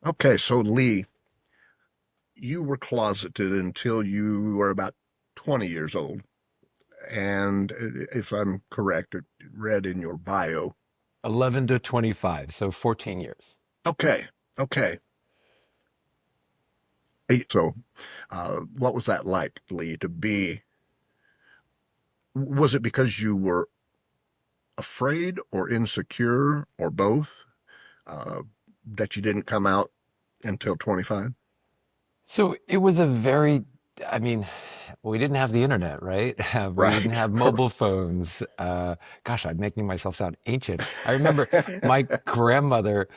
Okay, so Lee, you were closeted until you were about 20 years old. And if I'm correct, or read in your bio. 11 to 25, so 14 years. Okay, okay. So, what was that like, Lee, to be? Was it because you were afraid or insecure or both uh, that you didn't come out until 25? So it was a very, I mean, we didn't have the internet, right? We didn't Right. have mobile phones. Gosh, I'm making myself sound ancient. I remember my grandmother,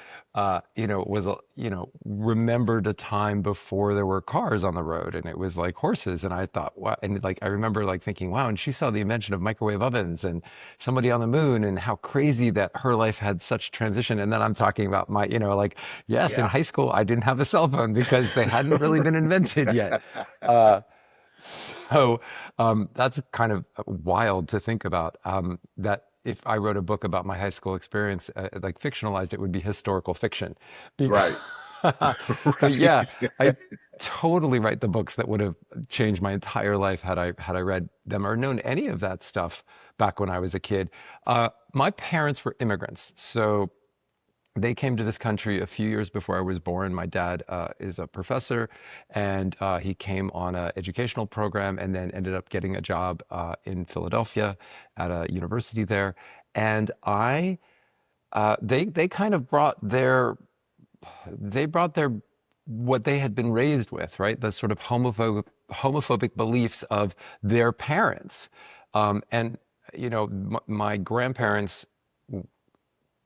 remembered a time before there were cars on the road and it was like horses. And I thought, wow. And like, I remember like thinking, wow. And she saw the invention of microwave ovens and somebody on the moon and how crazy that her life had such transition. And then I'm talking about my, like, yes, in Yeah. high school, I didn't have a cell phone because they hadn't really been invented yet. Uh, so that's kind of wild to think about. That if I wrote a book about my high school experience, like fictionalized, it would be historical fiction. Because, Right. but yeah, Right. I totally write the books that would have changed my entire life had I read them or known any of that stuff back when I was a kid. My parents were immigrants, so they came to this country a few years before I was born. My dad is a professor, and he came on an educational program and then ended up getting a job in Philadelphia at a university there. And they kind of brought their what they had been raised with, right? The sort of homophobic beliefs of their parents, and my grandparents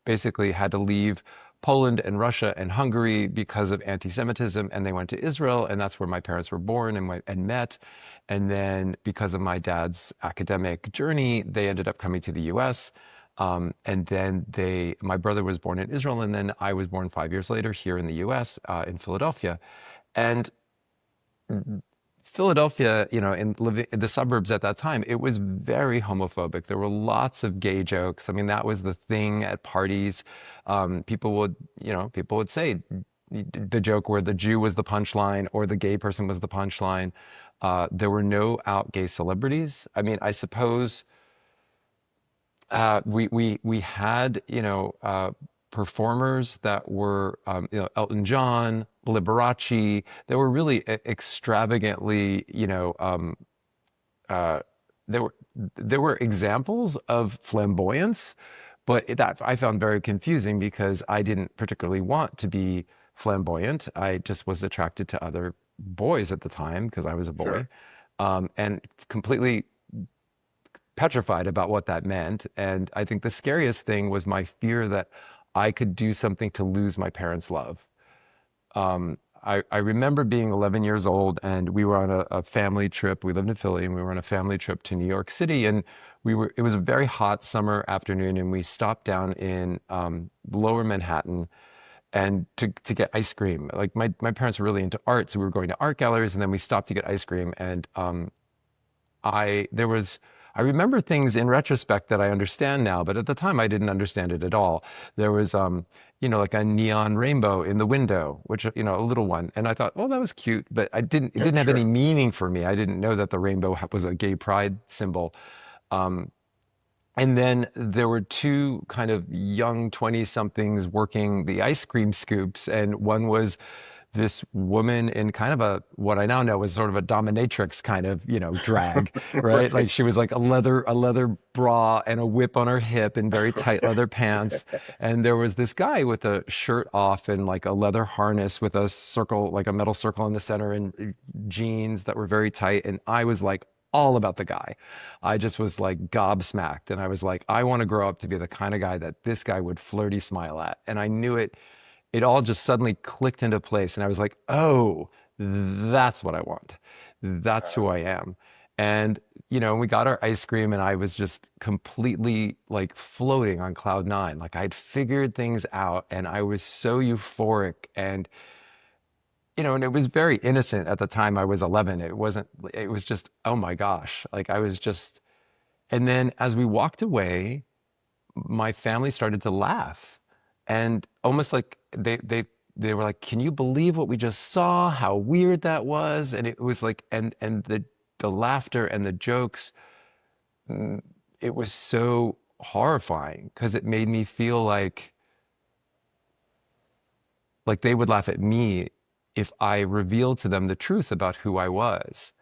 basically had to leave Poland and Russia and Hungary because of anti-Semitism, and they went to Israel, and that's where my parents were born and met. And then because of my dad's academic journey, they ended up coming to the U.S. And then my brother was born in Israel, and then I was born 5 years later here in the U.S. In Philadelphia, and Philadelphia, in living in the suburbs at that time, it was very homophobic. There were lots of gay jokes. I mean, that was the thing at parties. People would say the joke where the Jew was the punchline or the gay person was the punchline. There were no out gay celebrities. I mean, I suppose we had performers that were Elton John, Liberace. They were really extravagantly uh, there were there were examples of flamboyance, but that I found very confusing because I didn't particularly want to be flamboyant. I just was attracted to other boys at the time because I was a boy, Sure. and completely petrified about what that meant. And I think the scariest thing was my fear that I could do something to lose my parents' love. I remember being 11 years old and we were on a family trip. We lived in Philly and we were on a family trip to New York City. And it was a very hot summer afternoon and we stopped down in lower Manhattan and to get ice cream. Like my parents were really into art. So we were going to art galleries and then we stopped to get ice cream. And there was I remember things in retrospect that I understand now, but at the time I didn't understand it at all. There was like a neon rainbow in the window, which a little one, and I thought, oh, that was cute, but it Yeah, didn't have any sure. meaning for me. I didn't know that the rainbow was a gay pride symbol. Um, and then there were two kind of young 20 somethings working the ice cream scoops, and one was this woman in kind of what I now know is sort of a dominatrix kind of, drag, right? Like Right. she was like a leather bra and a whip on her hip and very tight leather pants. And there was this guy with a shirt off and like a leather harness with a circle, like a metal circle in the center and jeans that were very tight. And I was like, all about the guy. I just was like gobsmacked. And I was like, I want to grow up to be the kind of guy that this guy would flirty smile at. And I knew it all just suddenly clicked into place. And I was like, oh, that's what I want. That's who I am. And, we got our ice cream and I was just completely like floating on cloud nine. Like I'd figured things out and I was so euphoric and it was very innocent at the time I was 11. It was just, oh my gosh. Like I was just, and then as we walked away, my family started to laugh and almost like they were like, "Can you believe what we just saw? How weird that was!" And it was like, and the laughter and the jokes, mm, it was so horrifying because it made me feel like they would laugh at me if I revealed to them the truth about who I was.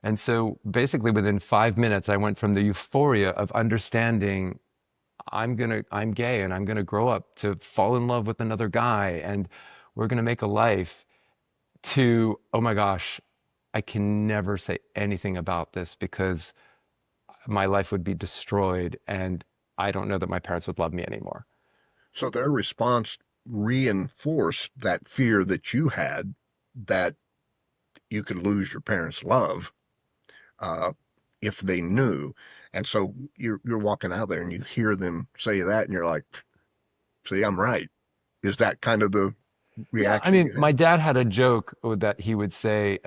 And so basically within 5 minutes, I went from the euphoria of understanding I'm gay and I'm gonna grow up to fall in love with another guy and we're gonna make a life to, oh my gosh, I can never say anything about this because my life would be destroyed and I don't know that my parents would love me anymore. So their response reinforced that fear that you had, that you could lose your parents' love uh, if they knew. And so you're walking out there and you hear them say that, and you're like, "See, I'm right." Is that kind of the Yeah, I reaction mean, you my had? dad had a joke that he would say.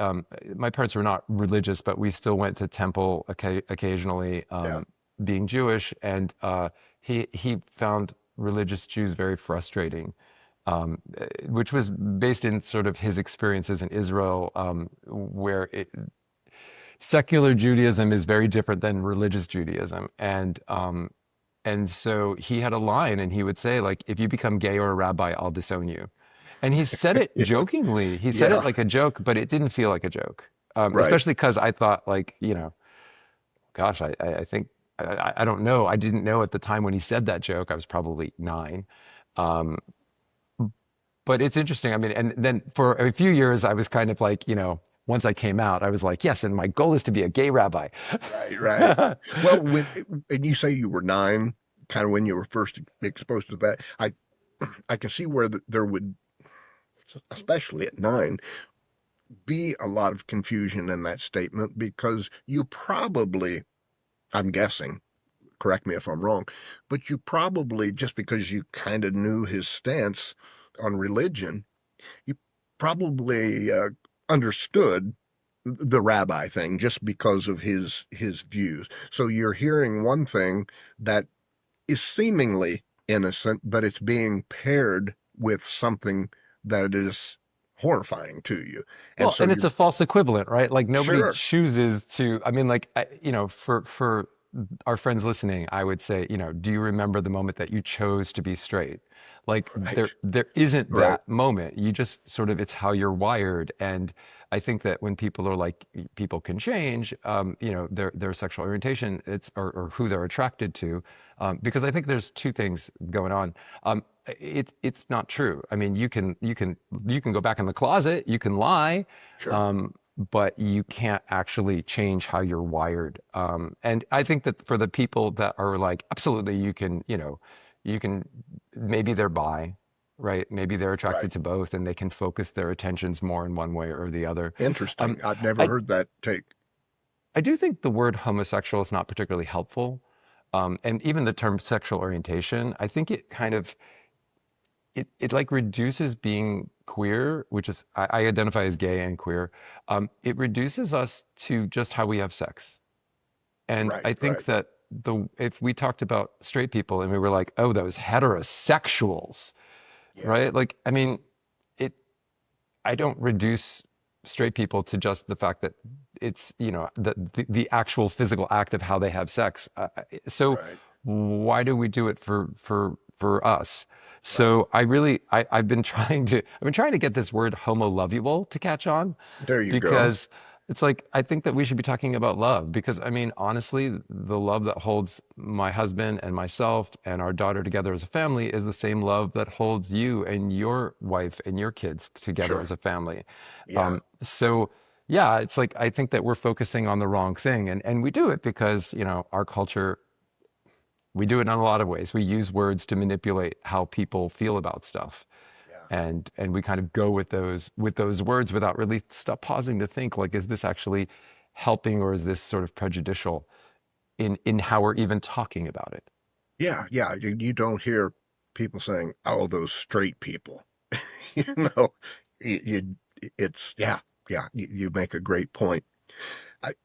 My parents were not religious, but we still went to temple occasionally, Yeah. being Jewish, and he found religious Jews very frustrating, which was based in sort of his experiences in Israel, where secular Judaism is very different than religious Judaism, and so he had a line, and he would say like, "If you become gay or a rabbi, I'll disown you." And he said it jokingly. He said it Yeah. like a joke, but it didn't feel like a joke. Right. Especially because I thought, like, gosh, I think, I don't know. I didn't know at the time when he said that joke. I was probably 9. Um, but it's interesting. I mean, and then for a few years, I was kind of like, once I came out, I was like, yes, and my goal is to be a gay rabbi. Right. Right. Well, and you say you were 9, kind of when you were first exposed to that, I can see where there would, especially at 9, be a lot of confusion in that statement because you probably, I'm guessing, correct me if I'm wrong, but you probably, just because you kind of knew his stance on religion, you probably understood the rabbi thing just because of his views. So you're hearing one thing that is seemingly innocent, but it's being paired with something that is horrifying to you. And Well, so and it's you're a false equivalent, right? Like nobody sure, chooses to. I mean, like for our friends listening, I would say, do you remember the moment that you chose to be straight? Like right, there isn't right, that moment. You just sort of, it's how you're wired. And I think that when people are like, people can change, their sexual orientation, or who they're attracted to, because I think there's two things going on. It's not true. I mean, you can go back in the closet, you can lie, sure, um, but you can't actually change how you're wired. And I think that for the people that are like, absolutely, you can, maybe they're bi, right? Maybe they're right. attracted to both, and they can focus their attentions more in one way or the other. Um, Interesting. I've never I heard that take. I do think the word homosexual is not particularly helpful. And even the term sexual orientation, I think it kind of it like reduces being queer, which is I identify as gay and queer. It reduces us to just how we have sex. And Right, I think right. that the if we talked about straight people and we were like, oh, those heterosexuals, Yeah, right? Like, I mean, it I don't reduce straight people to just the fact that it's, the actual physical act of how they have sex. So right, why do we do it for us? right. So I've been trying to get this word homo lovable to catch on, There you go. because it's like I think that we should be talking about love, because I mean honestly the love that holds my husband and myself and our daughter together as a family is the same love that holds you and your wife and your kids together as Sure. a family. Yeah, So yeah, it's like I think that we're focusing on the wrong thing, and we do it because our culture, we do it in a lot of ways. We use words to manipulate how people feel about stuff, yeah. and we kind of go with those words without really stop pausing to think, like, is this actually helping or is this sort of prejudicial in how we're even talking about it? Yeah, yeah. You don't hear people saying, "Oh, those straight people." You know, it's yeah, yeah. You make a great point.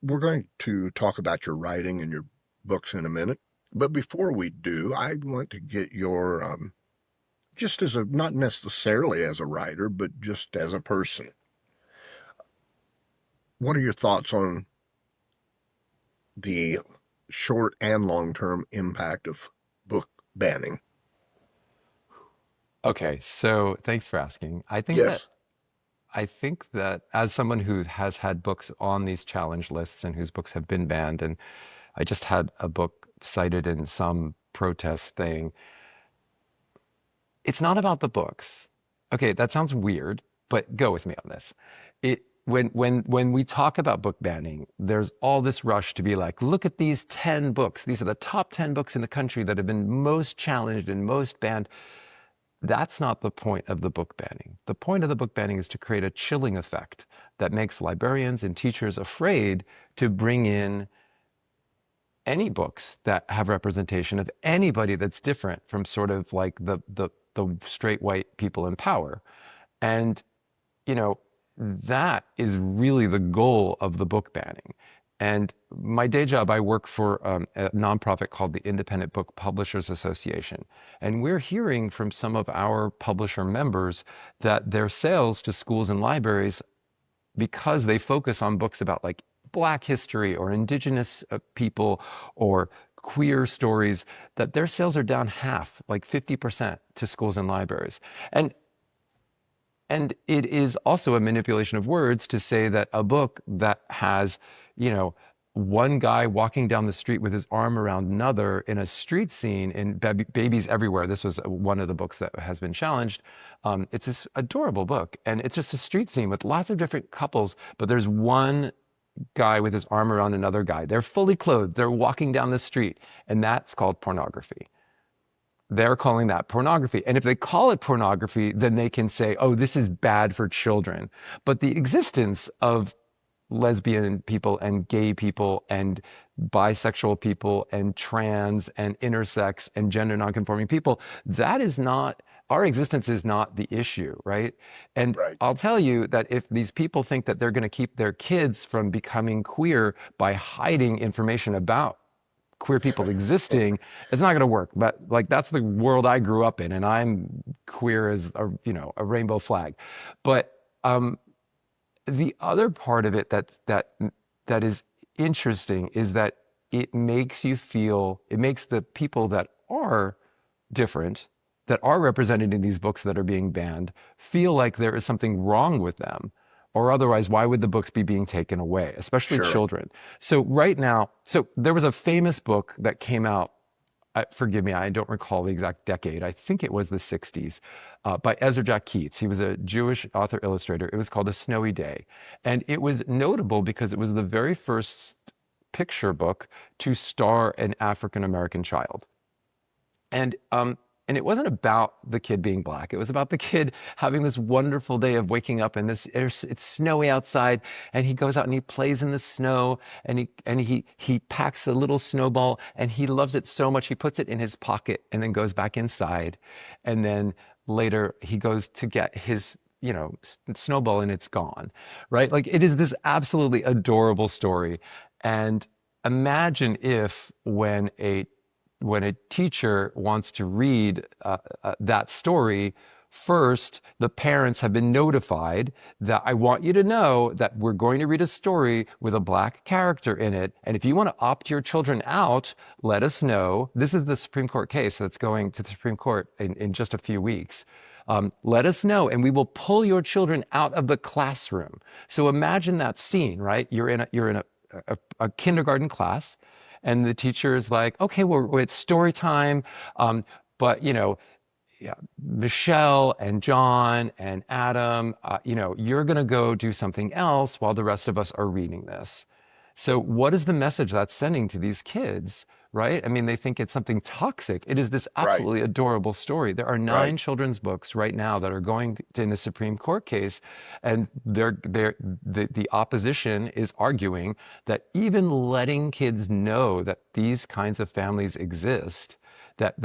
We're going to talk about your writing and your books in a minute, but before we do, I want to get your just as a, not necessarily as a writer, but just as a person. What are your thoughts on the short and long term impact of book banning? Okay, so thanks for asking. Yes. I think that as someone who has had books on these challenge lists and whose books have been banned, and I just had a book cited in some protest thing, it's not about the books. Okay, that sounds weird, but go with me on this. When we talk about book banning, there's all this rush to be like, look at these 10 books. These are the top 10 books in the country that have been most challenged and most banned. That's not the point of the book banning. The point of the book banning is to create a chilling effect that makes librarians and teachers afraid to bring in any books that have representation of anybody that's different from sort of like the straight white people in power. And, you know, that is really the goal of the book banning. And my day job, I work for a nonprofit called the Independent Book Publishers Association. And we're hearing from some of our publisher members that their sales to schools and libraries, because they focus on books about like Black history or Indigenous people or queer stories, that their sales are down half, like 50% to schools and libraries. And it is also a manipulation of words to say that a book that has, you know, one guy walking down the street with his arm around another in a street scene in Babies Everywhere. This was one of the books that has been challenged. It's this adorable book, and it's just a street scene with lots of different couples, but there's one guy with his arm around another guy. They're fully clothed. They're walking down the street, and that's called pornography. They're calling that pornography. And if they call it pornography, then they can say, oh, this is bad for children. But the existence of lesbian people and gay people and bisexual people and trans and intersex and gender nonconforming people, that is not, our existence is not the issue, right? And Right. I'll tell you that if these people think that they're going to keep their kids from becoming queer by hiding information about queer people existing, it's not going to work. But like that's the world I grew up in, and I'm queer as a, you know, a rainbow flag. But the other part of it that is interesting is that it makes you feel, it makes the people that are different, that are represented in these books that are being banned, feel like there is something wrong with them. Or otherwise, why would the books be being taken away, especially Sure. children? So right now, so there was a famous book that came out, forgive me, I don't recall the exact decade. I think it was the 60s, by Ezra Jack Keats. He was a Jewish author illustrator. It was called A Snowy Day. And it was notable because it was the very first picture book to star an African American child. And and it wasn't about the kid being black. It was about the kid having this wonderful day of waking up and it's snowy outside, and he goes out and he plays in the snow, and he packs a little snowball, and he loves it so much he puts it in his pocket and then goes back inside, and then later he goes to get his, you know, snowball, and it's gone, right? Like it is this absolutely adorable story. And imagine if when a teacher wants to read that story, first, the parents have been notified that I want you to know that we're going to read a story with a black character in it. And if you want to opt your children out, let us know. This is the Supreme Court case that's going to the Supreme Court in just a few weeks. Let us know, and we will pull your children out of the classroom. So imagine that scene, right? You're in a kindergarten class, and the teacher is like, okay, well, it's story time. But, you know, yeah, Michelle and John and Adam, you know, you're going to go do something else while the rest of us are reading this. So what is the message that's sending to these kids, right? I mean, they think it's something toxic. It is this Right. absolutely adorable story. There are Right. 9 children's books right now that are going to, in the Supreme Court case, and the opposition is arguing that even letting kids know that these kinds of families exist, that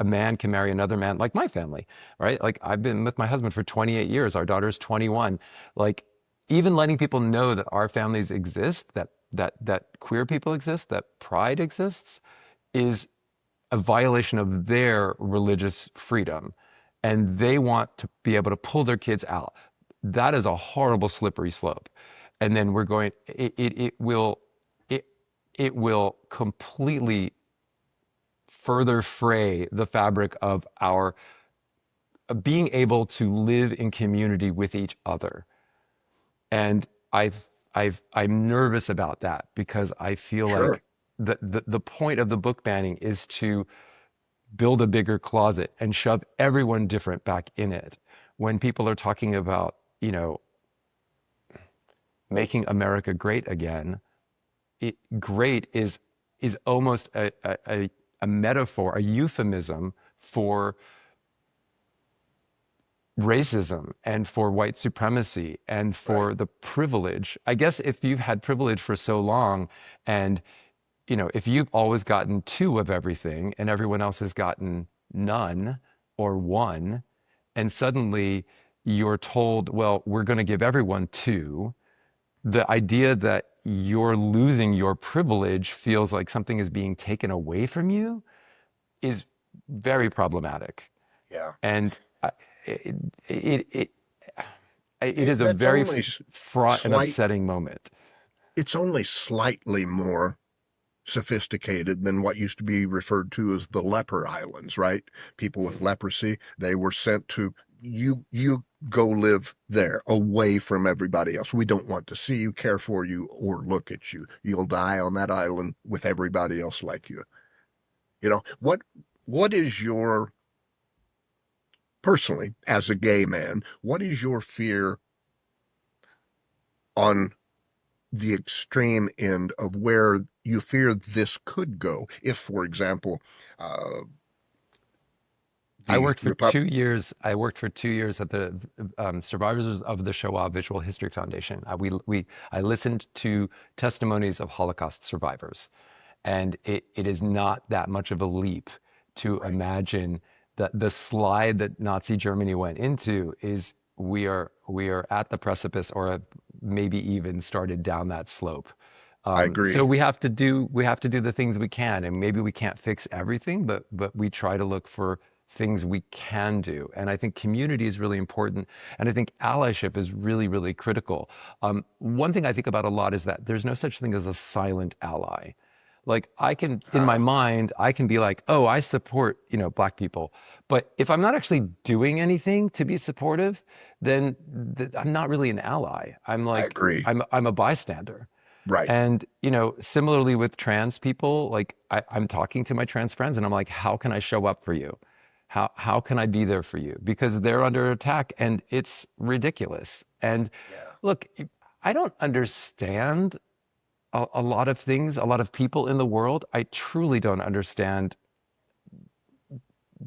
a man can marry another man, like my family, right? Like I've been with my husband for 28 years. Our daughter's 21. Like even letting people know that our families exist, that queer people exist, that pride exists, is a violation of their religious freedom. and they want to be able to pull their kids out. That is a horrible slippery slope. And then we're going, it, it will completely further fray the fabric of our being able to live in community with each other. And I'm nervous about that because I feel Sure. like the point of the book banning is to build a bigger closet and shove everyone different back in it. When people are talking about, making America great again, great is almost a metaphor, a euphemism for racism and for white supremacy and Right. for the privilege. I guess if you've had privilege for so long and if you've always gotten two of everything and everyone else has gotten none or one, and suddenly you're told, well, we're going to give everyone two, the idea that you're losing your privilege feels like something is being taken away from you is very problematic. Yeah. And it, it, it, it is a That's very only fraught and slight. upsetting moment. It's only slightly more sophisticated than what used to be referred to as the leper islands, right? People with leprosy, they were sent to you go live there away from everybody else. We don't want to see you, care for you, or look at you. You'll die on that island with everybody else like you. What is your personally as a gay man, what is your fear on the extreme end of where you fear this could go if, for example, uh, I the worked for Repub 2 years. I worked for 2 years at the Survivors of the Shoah Visual History Foundation. I listened to testimonies of Holocaust survivors, and it is not that much of a leap to right, imagine that the slide that Nazi Germany went into is we are at the precipice or have maybe even started down that slope. I So agree. we have to do the things we can, and maybe we can't fix everything, but we try to look for things we can do. And I think community is really important, and I think allyship is really, really critical. One thing I think about a lot is that there's no such thing as a silent ally. Like I can, in my Ah, mind, I can be like, oh, I support, black people. But if I'm not actually doing anything to be supportive, then I'm not really an ally. I'm I like, agree. I'm a bystander. Right. And, similarly with trans people, like I'm talking to my trans friends and I'm like, how can I show up for you? How can I be there for you? Because they're under attack and it's ridiculous. And Yeah. look, I don't understand a lot of things, a lot of people in the world. I truly don't understand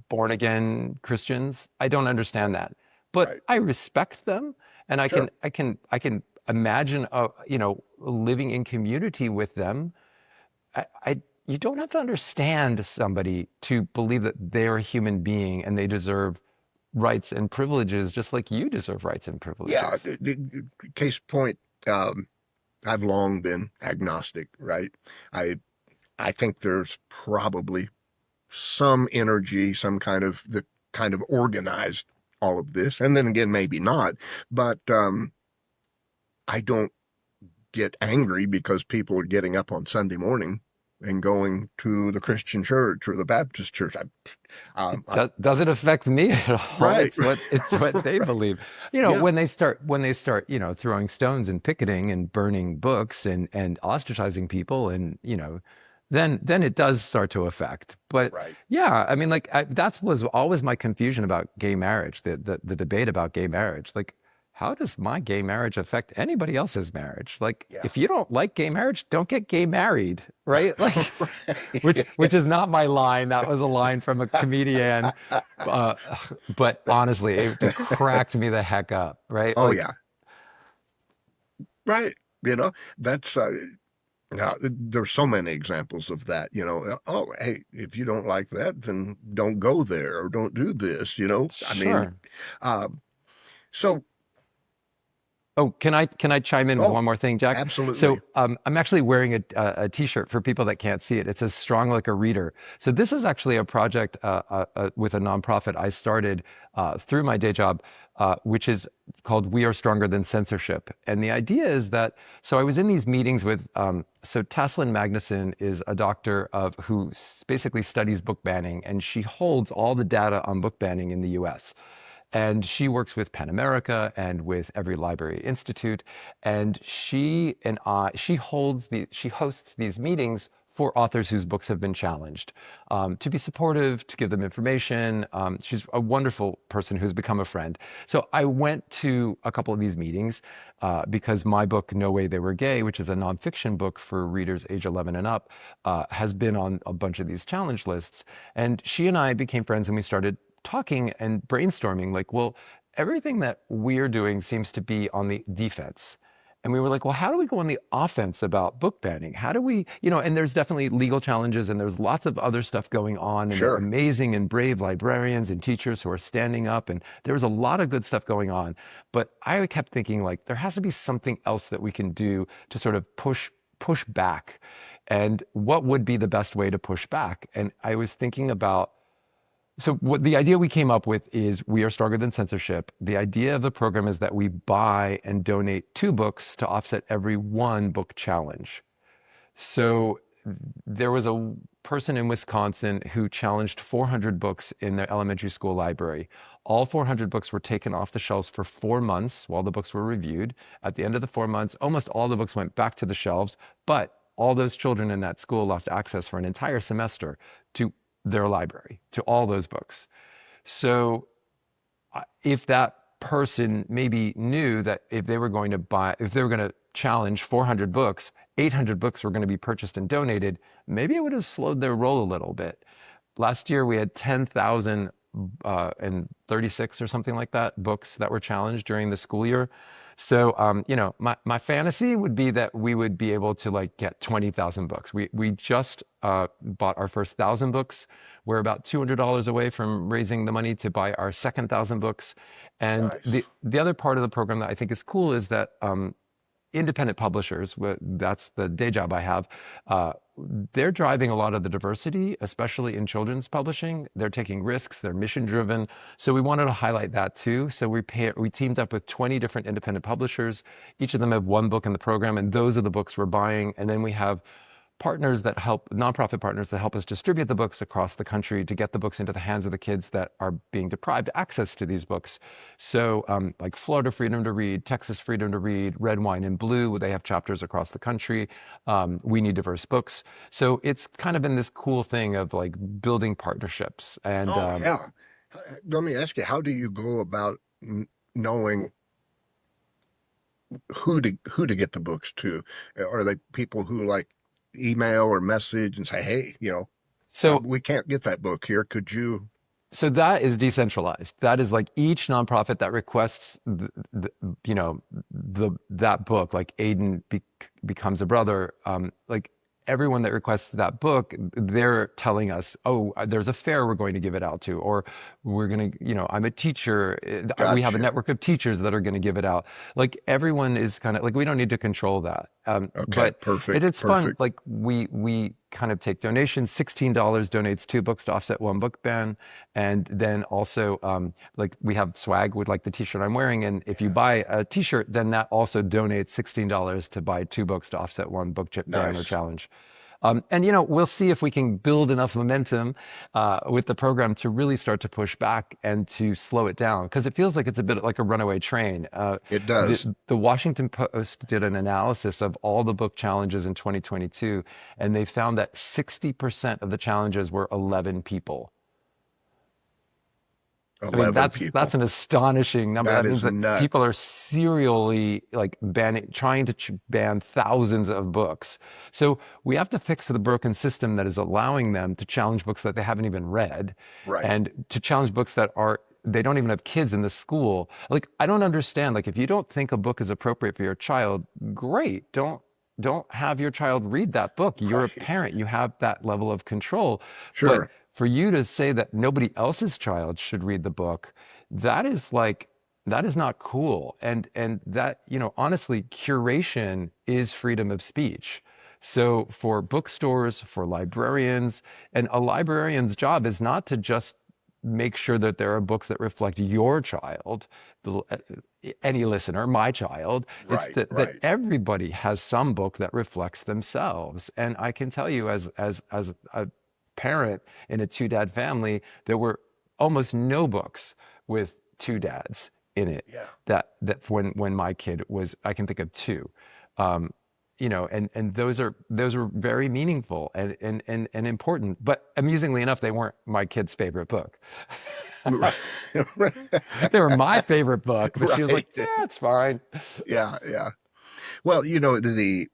born again Christians. I don't understand Right. that. But Right. I respect them and Sure. I can imagine living in community with them. You don't have to understand somebody to believe that they're a human being and they deserve rights and privileges just like you deserve rights and Yeah. privileges. Case point. Um, I've long been agnostic. Right. I I think there's probably some energy, some kind of the kind of organized all of this, and then again, maybe not. But I don't get angry because people are getting up on Sunday morning and going to the Christian church or the Baptist church. Doesn't affect me at all. Right, It's what they believe. yeah, When they start, throwing stones and picketing and burning books and ostracizing people and then it does start to affect. But right, yeah, I mean, like that was always my confusion about gay marriage, the debate about gay marriage. Like, how does my gay marriage affect anybody else's marriage? Like, yeah, if you don't like gay marriage, don't get gay married, right? Like, which right. is not my line. That was a line from a comedian. Uh, but honestly, it cracked me the heck up, right? Oh Like, yeah, right. That's there's so many examples of that. Oh, hey, if you don't like that, then don't go there or don't do this. I mean, sure. uh, so. Oh, can I chime in with Oh, one more thing, Jack? absolutely. So I'm actually wearing a T-shirt for people that can't see it. It says "Strong like a reader." So this is actually a project with a nonprofit I started through my day job, which is called "We Are Stronger Than Censorship." And the idea is that so I was in these meetings with so Taslin Magnuson is a doctor who basically studies book banning, and she holds all the data on book banning in the U.S. And she works with Pen America and with Every Library Institute. And she hosts these meetings for authors whose books have been challenged, to be supportive, to give them information. She's a wonderful person who's become a friend. So I went to a couple of these meetings because my book, No Way They Were Gay, which is a nonfiction book for readers age 11 and up, has been on a bunch of these challenge lists. And she and I became friends and we started talking and brainstorming like, well, everything that we're doing seems to be on the defense. And we were like, well, how do we go on the offense about book banning? How do we, and there's definitely legal challenges and there's lots of other stuff going on. And there are Sure. amazing and brave librarians and teachers who are standing up. And there was a lot of good stuff going on. But I kept thinking like, there has to be something else that we can do to sort of push back. And what would be the best way to push back? And I was thinking about so what the idea we came up with is We Are Stronger Than Censorship. The idea of the program is that we buy and donate 2 books to offset every 1 book challenge. So there was a person in Wisconsin who challenged 400 books in their elementary school library. All 400 books were taken off the shelves for 4 months while the books were reviewed. At the end of the 4 months, almost all the books went back to the shelves, but all those children in that school lost access for an entire semester to their library, to all those books. So if that person maybe knew that if they were going to challenge 400 books, 800 books were going to be purchased and donated, maybe it would have slowed their roll a little bit. Last year we had 10,000 and 36 or something like that books that were challenged during the school year. So, my fantasy would be that we would be able to like get 20,000 books. We just bought our first 1,000 books. We're about $200 away from raising the money to buy our second 1,000 books. And the Nice. the other part of the program that I think is cool is that independent publishers, that's the day job I have, they're driving a lot of the diversity, especially in children's publishing. They're taking risks, they're mission driven. So we wanted to highlight that too. So we teamed up with 20 different independent publishers. Each of them have 1 book in the program, and those are the books we're buying. And then we have nonprofit partners that help us distribute the books across the country to get the books into the hands of the kids that are being deprived access to these books. So, like Florida Freedom to Read, Texas Freedom to Read, Red Wine and Blue, they have chapters across the country. We Need Diverse Books. So it's kind of been this cool thing of like building partnerships. And Oh, yeah. Let me ask you, how do you go about knowing who to get the books to? Are they people who like email or message and say, hey, so we can't get that book here. Could you? So that is decentralized. That is like each nonprofit that requests that book, like becomes a brother. Like everyone that requests that book, they're telling us, oh, there's a fair we're going to give it out to, or we're going to, I'm a teacher. We have a Gotcha. network of teachers that are going to give it out. Like everyone is kind of like we don't need to control that. Okay, But perfect, it's fun. perfect. Like we kind of take donations. $16 donates 2 books to offset 1 book ban. And then also, like we have swag with like the t-shirt I'm wearing. And if you Yeah, buy a t-shirt, then that also donates $16 to buy 2 books to offset 1 book ban or nice. challenge. And we'll see if we can build enough momentum with the program to really start to push back and to slow it down because it feels like it's a bit like a runaway train. It The, does. the Washington Post did an analysis of all the book challenges in 2022, and they found that 60% of the challenges were 11 people. I mean, 11 that's people. an astonishing number. That That means is that people nuts. are serially like trying to ban thousands of books. So we have to fix the broken system that is allowing them to challenge books that they haven't even read, Right. and to challenge books that they don't even have kids in the school. Like I don't understand. Like if you don't think a book is appropriate for your child, great. Don't have your child read that book. You're a Right. parent. You have that level of control. But Sure. for you to say that nobody else's child should read the book, that is like That is not cool. And that, honestly, curation is freedom of speech. So for bookstores, for librarians, and a librarian's job is not to just make sure that there are books that reflect your child, any listener, my child. It's Right, that right. everybody has some book that reflects themselves. And I can tell you, as a parent in a two dad family, there were almost no books with two dads in it Yeah. that when my kid was, I can think of two. um, and those are very meaningful and important, but amusingly enough, they weren't my kid's favorite book. They were my favorite book, but she was like, Right. yeah, it's fine. Yeah, yeah. Well, the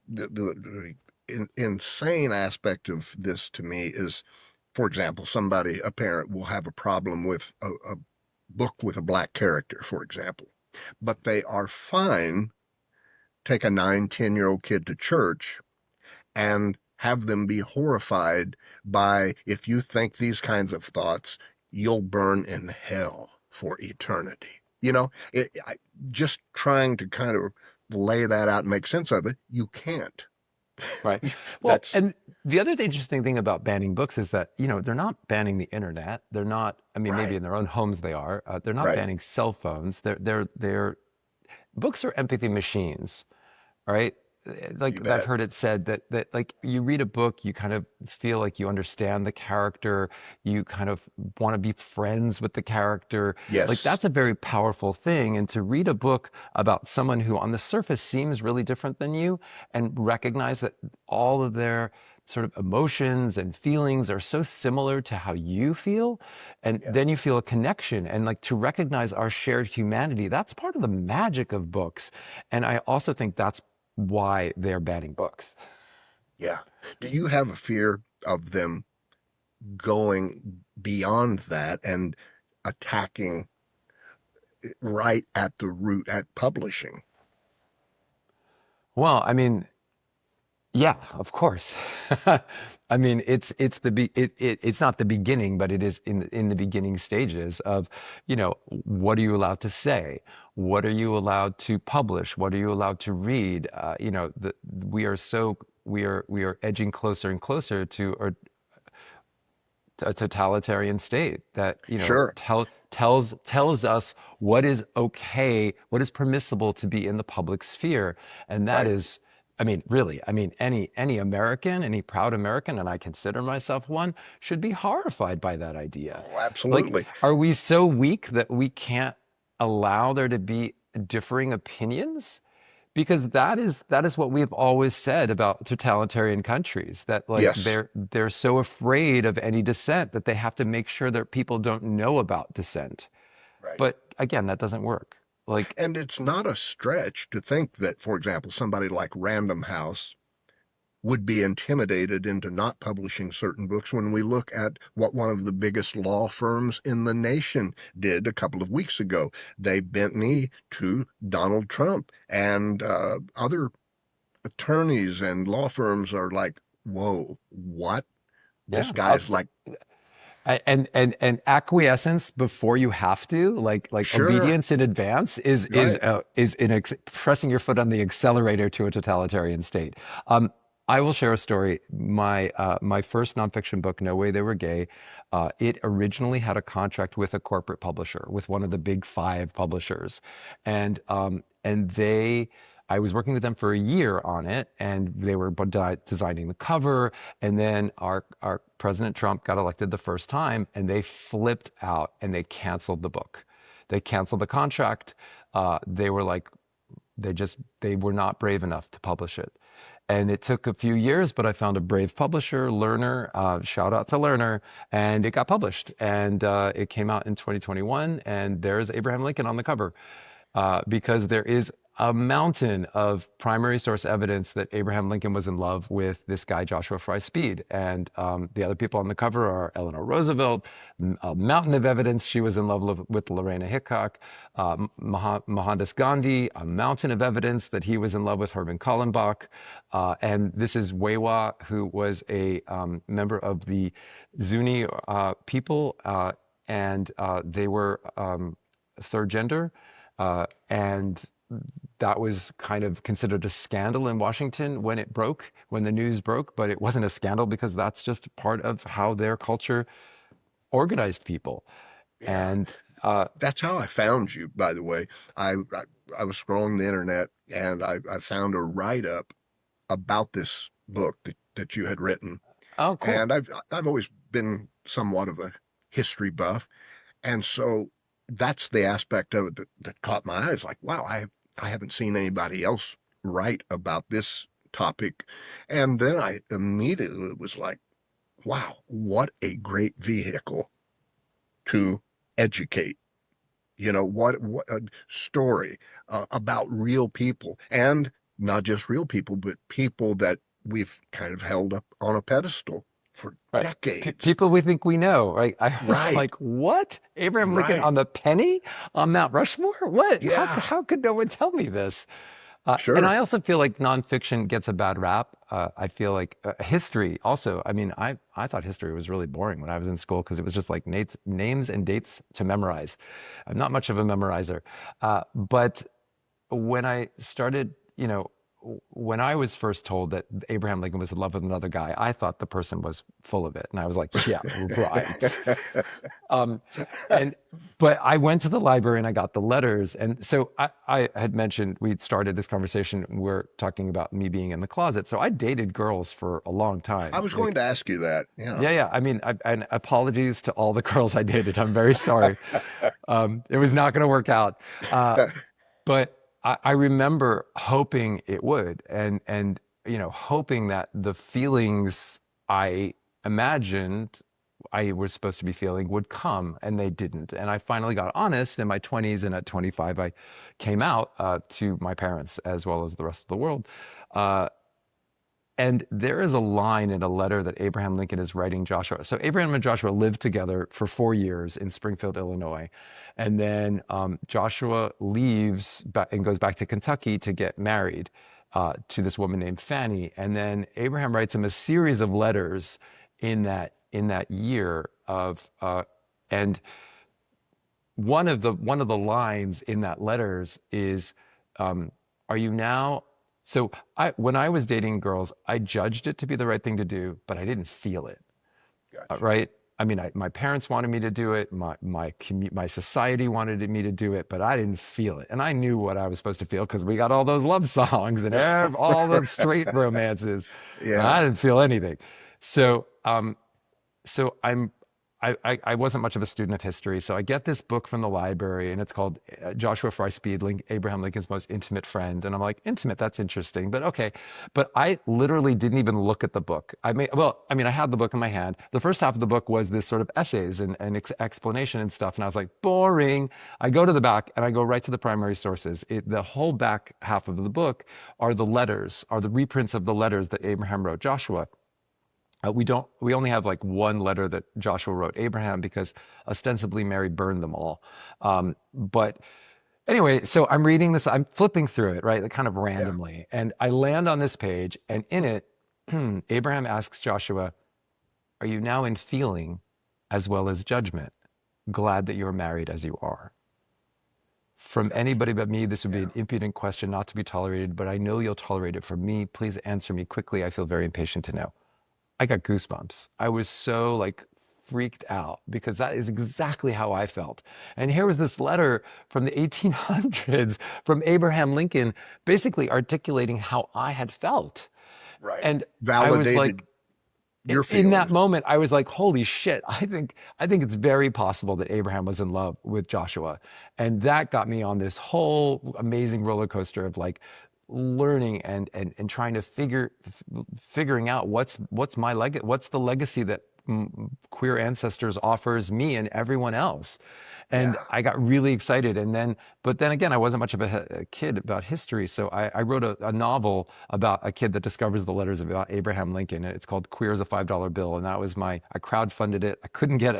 insane aspect of this to me is, for example, a parent will have a problem with a book with a black character, for example, but they are fine. Take a 9, 10-year-old kid to church and have them be horrified by, if you think these kinds of thoughts, you'll burn in hell for eternity. Just trying to kind of lay that out and make sense of it, you can't. Right. Well, That's and the other interesting thing about banning books is that, they're not banning the internet. They're not, I mean, maybe right, in their own homes they are. They're not right. banning cell phones. Books are empathy machines. Right? You Like I've bet. heard it said that like you read a book, you kind of feel like you understand the character, you kind of want to be friends with the character. Like Yes, that's a very powerful thing. And to read a book about someone who on the surface seems really different than you and recognize that all of their sort of emotions and feelings are so similar to how you feel, and yeah, then you feel a connection, and like to recognize our shared humanity, that's part of the magic of books. And I also think that's why they're banning books. yeah. Do you have a fear of them going beyond that and attacking right at the root at publishing? Well, I mean, yeah, of course. I mean, it's not the beginning, but it is in the beginning stages of, what are you allowed to say? What are you allowed to publish? What are you allowed to read? We are edging closer and closer to a totalitarian state that, Sure. tells us what is okay, what is permissible to be in the public sphere. And that Right. is, I mean, really, I mean, any American, any proud American, and I consider myself one, should be horrified by that idea. Oh, Like, absolutely. are we so weak that we can't allow there to be differing opinions? Because that is what we've always said about totalitarian countries, that like Yes. they're so afraid of any dissent that they have to make sure that people don't know about dissent. Right. But again, that doesn't work. Like, And it's not a stretch to think that, for example, somebody like Random House would be intimidated into not publishing certain books when we look at what one of the biggest law firms in the nation did a couple of weeks ago. They bent knee to Donald Trump, and other attorneys and law firms are like, whoa, what? This yeah, guy's like, and acquiescence before you have to, like sure, obedience in advance right. is pressing your foot on the accelerator to a totalitarian state. I will share a story. My first nonfiction book, No Way They Were Gay, it originally had a contract with a corporate publisher, with one of the big five publishers, and they. I was working with them for a year on it, and they were designing the cover. And then our President Trump got elected the first time, and they flipped out and they canceled the book. They canceled the contract. They were like, they were not brave enough to publish it. And it took a few years, but I found a brave publisher, Learner. Shout out to Learner, and it got published. And it came out in 2021, and there's Abraham Lincoln on the cover, because there is a mountain of primary source evidence that Abraham Lincoln was in love with this guy, Joshua Fry Speed. And the other people on the cover are Eleanor Roosevelt, a mountain of evidence she was in love with Lorena Hickok, Mohandas Gandhi, a mountain of evidence that he was in love with Herman Kallenbach. And this is Wewa, who was a member of the Zuni people, and they were third gender. And that was kind of considered a scandal in Washington when it broke, when the news broke, but it wasn't a scandal because that's just part of how their culture organized people. Yeah. And uh, That's how I found you, by the way. I was scrolling the internet and I found a write up about this book that you had written. oh, cool. And I've always been somewhat of a history buff. And so that's the aspect of it that caught my eyes. Like, wow, I haven't seen anybody else write about this topic. And then I immediately was like, wow, what a great vehicle to educate. What a story about real people, and not just real people, but people that we've kind of held up on a pedestal for Right. decades. People we think we know, right? I was Right, like, what? Abraham Lincoln right. on the penny on Mount Rushmore? What? Yeah, How could no one tell me this? And sure. I also feel like nonfiction gets a bad rap. I feel like history also. I mean, I thought history was really boring when I was in school because it was just like names and dates to memorize. I'm not much of a memorizer. But when I started, when I was first told that Abraham Lincoln was in love with another guy, I thought the person was full of it. And I was like, yeah, right. Um, and but I went to the library and I got the letters. And so I had mentioned we'd started this conversation. We're talking about me being in the closet. So I dated girls for a long I time. was going Like, to ask you that. Yeah. yeah, yeah. I mean, and apologies to all the girls I dated. I'm very sorry. It was not going to work out. But I remember hoping it would, and hoping that the feelings I imagined I was supposed to be feeling would come, and they didn't. And I finally got honest in my 20s, and at 25, I came out to my parents as well as the rest of the world. Uh, and there is a line in a letter that Abraham Lincoln is writing Joshua. So Abraham and Joshua lived together for 4 years in Springfield, Illinois. And then Joshua leaves and goes back to Kentucky to get married to this woman named Fanny. And then Abraham writes him a series of letters in that year of and one of the lines in that letters is, "Are you now?" So when I was dating girls, I judged it to be the right thing to do, but I didn't feel it. Gotcha. Right? I mean, my parents wanted me to do it. My society wanted me to do it, but I didn't feel it, and I knew what I was supposed to feel because we got all those love songs and all the straight romances. I Yeah. didn't feel anything. So so I wasn't much of a student of history, so I get this book from the library, and it's called Joshua Fry Speed, Abraham Lincoln's most intimate friend, and I'm like, intimate, that's interesting, but okay. But I literally didn't even look at the book. I had the book in my hand. The first half of the book was this sort of essays and explanation and stuff, and I was like, boring. I go to the back, and I go right to the primary sources. The whole back half of the book are the letters, are the reprints of the letters that Abraham wrote Joshua. We only have like one letter that Joshua wrote Abraham because ostensibly Mary burned them all. But anyway, so I'm reading this, I'm flipping through it, right, kind of Yeah. randomly, and I land on this page, and in it, Abraham asks Joshua, "Are you now in feeling as well as judgment, glad that you're married as you are? From Gotcha. anybody but me, this would be Yeah. an impudent question not to be tolerated, but I know you'll tolerate it from me. Please answer me quickly. I feel very impatient to know." I got goosebumps. I was so like freaked out because that is exactly how I felt. And here was this letter from the 1800s from Abraham Lincoln, basically articulating how I had felt. Right. And I was Validated like, your in that feelings. moment, I was like, holy shit, I think it's very possible that Abraham was in love with Joshua. And that got me on this whole amazing roller coaster of like learning and trying to figuring out what's the legacy that queer ancestors offers me and everyone else. And Yeah. I got really excited. But then again, I wasn't much of a kid about history. So I wrote a novel about a kid that discovers the letters about Abraham Lincoln. And it's called Queer as a $5 Bill. And that was I crowdfunded it. I couldn't get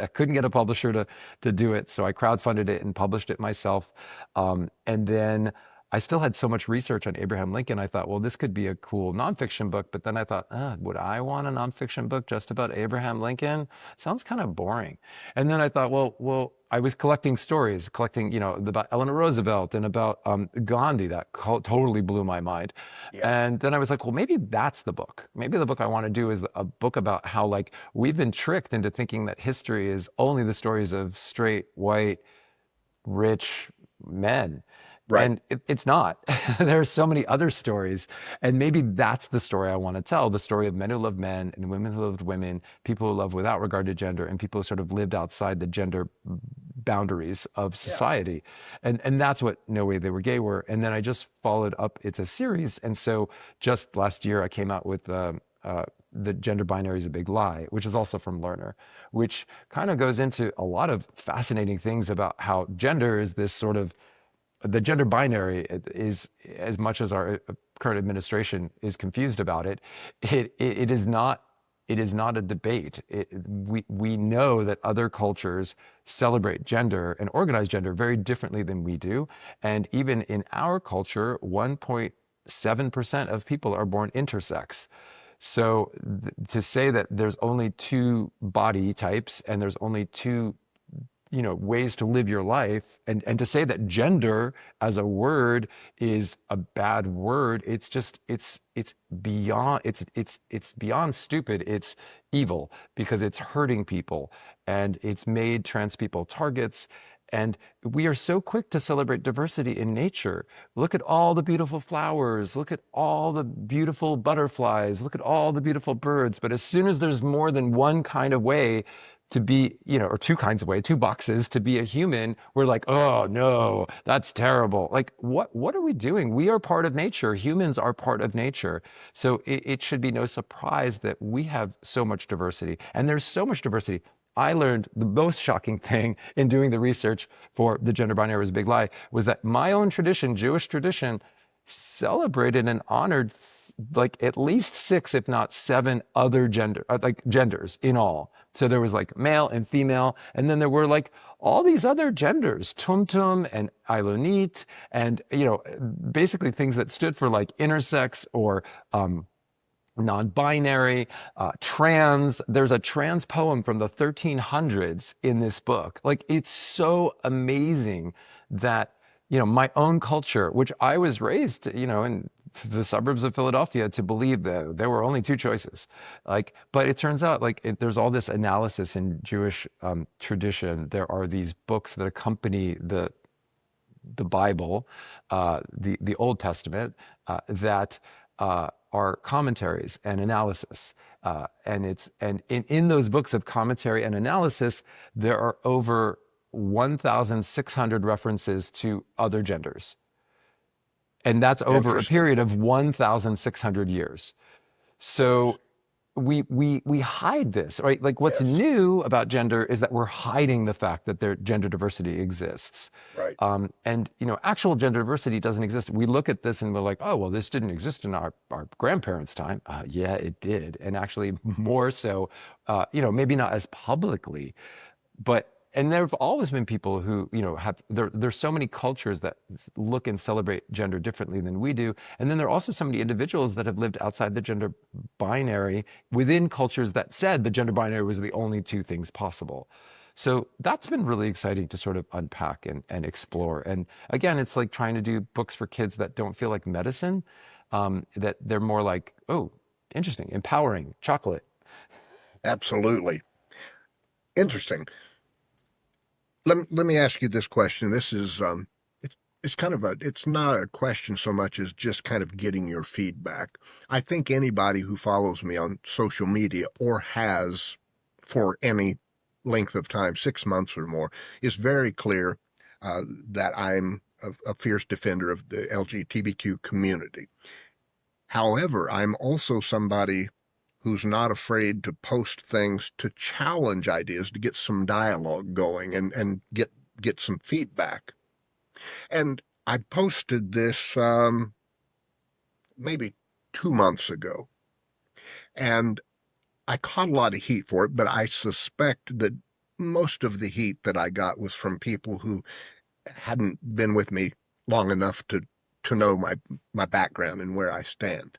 a publisher to do it. So I crowdfunded it and published it myself. And then I still had so much research on Abraham Lincoln. I thought, well, this could be a cool nonfiction book. But then I thought, would I want a nonfiction book just about Abraham Lincoln? Sounds kind of boring. And then I thought, well, I was collecting stories, collecting, about Eleanor Roosevelt and about Gandhi. That totally blew my mind. Yeah. And then I was like, well, maybe that's the book. Maybe the book I want to do is a book about how, like, we've been tricked into thinking that history is only the stories of straight, white, rich men. Right. And it's not. There are so many other stories. And maybe that's the story I want to tell, the story of men who love men and women who loved women, people who love without regard to gender, and people who sort of lived outside the gender boundaries of Yeah. society. And that's what No Way They Were Gay were. And then I just followed up. It's a series. And so just last year, I came out with The Gender Binary is a Big Lie, which is also from Lerner, which kind of goes into a lot of fascinating things about how gender is this sort of the gender binary is, as much as our current administration is confused about it, it is not, it is not a debate. We know that other cultures celebrate gender and organize gender very differently than we do. And even in our culture, 1.7% of people are born intersex. So to say that there's only two body types and there's only two, ways to live your life, and to say that gender as a word is a bad word, it's beyond, it's beyond stupid. It's evil because it's hurting people and it's made trans people targets. And we are so quick to celebrate diversity in nature. Look at all the beautiful flowers. Look at all the beautiful butterflies. Look at all the beautiful birds. But as soon as there's more than one kind of way to be, or two kinds of way, two boxes to be a human, we're like, oh no, that's terrible. Like, what are we doing? We are part of nature. Humans are part of nature. So it should be no surprise that we have so much diversity. And there's so much diversity. I learned the most shocking thing in doing the research for The Gender Binary Was a Big Lie was that my own tradition, Jewish tradition, celebrated and honored like at least six, if not seven other genders in all. So there was like male and female, and then there were like all these other genders, tumtum and ilonit, and basically things that stood for like intersex or non-binary, trans. There's a trans poem from the 1300s in this book. Like, it's so amazing that, my own culture, which I was raised, in the suburbs of Philadelphia, to believe that there were only two choices. Like, but it turns out like there's all this analysis in Jewish tradition. There are these books that accompany the Bible, the Old Testament, that are commentaries and analysis. And in those books of commentary and analysis, there are over 1,600 references to other genders. And that's over a Interesting. period of 1,600 years. So Interesting. we hide this, right? Like, what's Yes. new about gender is that we're hiding the fact that there gender diversity exists. Right. And actual gender diversity doesn't exist. We look at this and we're like, oh well, this didn't exist in our grandparents' time. Yeah, it did, and actually more so. Maybe not as publicly, but and there have always been people who have there's so many cultures that look and celebrate gender differently than we do, and then there are also so many individuals that have lived outside the gender binary within cultures that said the gender binary was the only two things possible. So that's been really exciting to sort of unpack and explore. And again, it's like trying to do books for kids that don't feel like medicine, that they're more like, oh, interesting, empowering, chocolate. Absolutely. Interesting. Let me ask you this question. This is it's kind of it's not a question so much as just kind of getting your feedback. I think anybody who follows me on social media or has for any length of time, 6 months or more, is very clear that I'm a fierce defender of the LGBTQ community. However, I'm also somebody who's not afraid to post things to challenge ideas, to get some dialogue going and get some feedback. And I posted this maybe 2 months ago, and I caught a lot of heat for it, but I suspect that most of the heat that I got was from people who hadn't been with me long enough to to know my background and where I stand.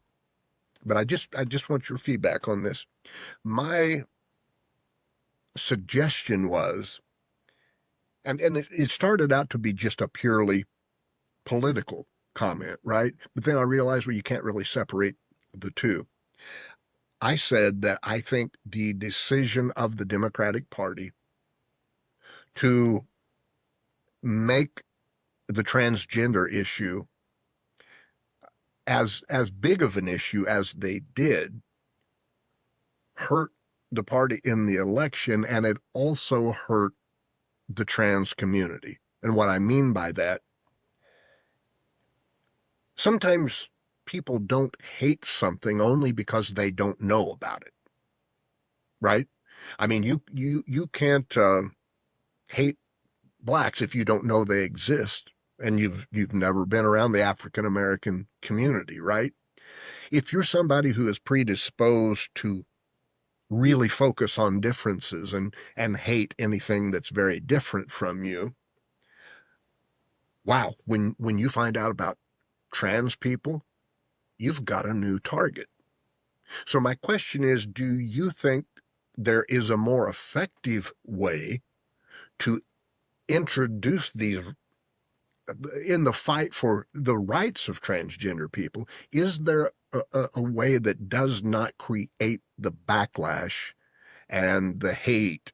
But I just want your feedback on this. My suggestion was, and it started out to be just a purely political comment, right? But then I realized, well, you can't really separate the two. I said that I think the decision of the Democratic Party to make the transgender issue as big of an issue as they did hurt the party in the election, and it also hurt the trans community. And what I mean by that, sometimes people don't hate something only because they don't know about it, right? I mean, you can't hate blacks if you don't know they exist and you've never been around the African American community, right? If you're somebody who is predisposed to really focus on differences and hate anything that's very different from you, wow, when you find out about trans people, you've got a new target. So my question is, do you think there is a more effective way to introduce these in the fight for the rights of transgender people? Is there a way that does not create the backlash and the hate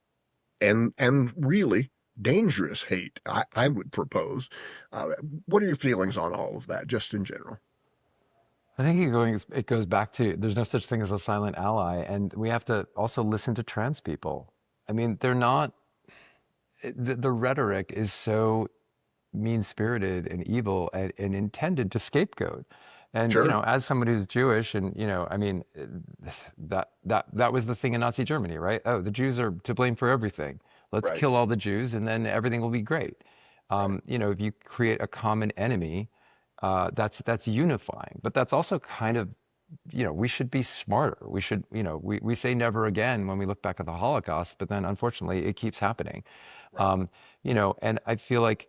and really dangerous hate? I would propose. Uh, what are your feelings on all of that, just in general? I think it goes back to there's no such thing as a silent ally, and we have to also listen to trans people. I mean, they're not the rhetoric is so mean-spirited and evil and intended to scapegoat. And Sure. as somebody who's Jewish, and I mean, that was the thing in Nazi Germany, right? Oh, the Jews are to blame for everything. Let's Right. kill all the Jews, and then everything will be great. Right. If you create a common enemy, that's unifying. But that's also kind of we should be smarter. We should, we say never again when we look back at the Holocaust, but then unfortunately it keeps happening. Right. And I feel like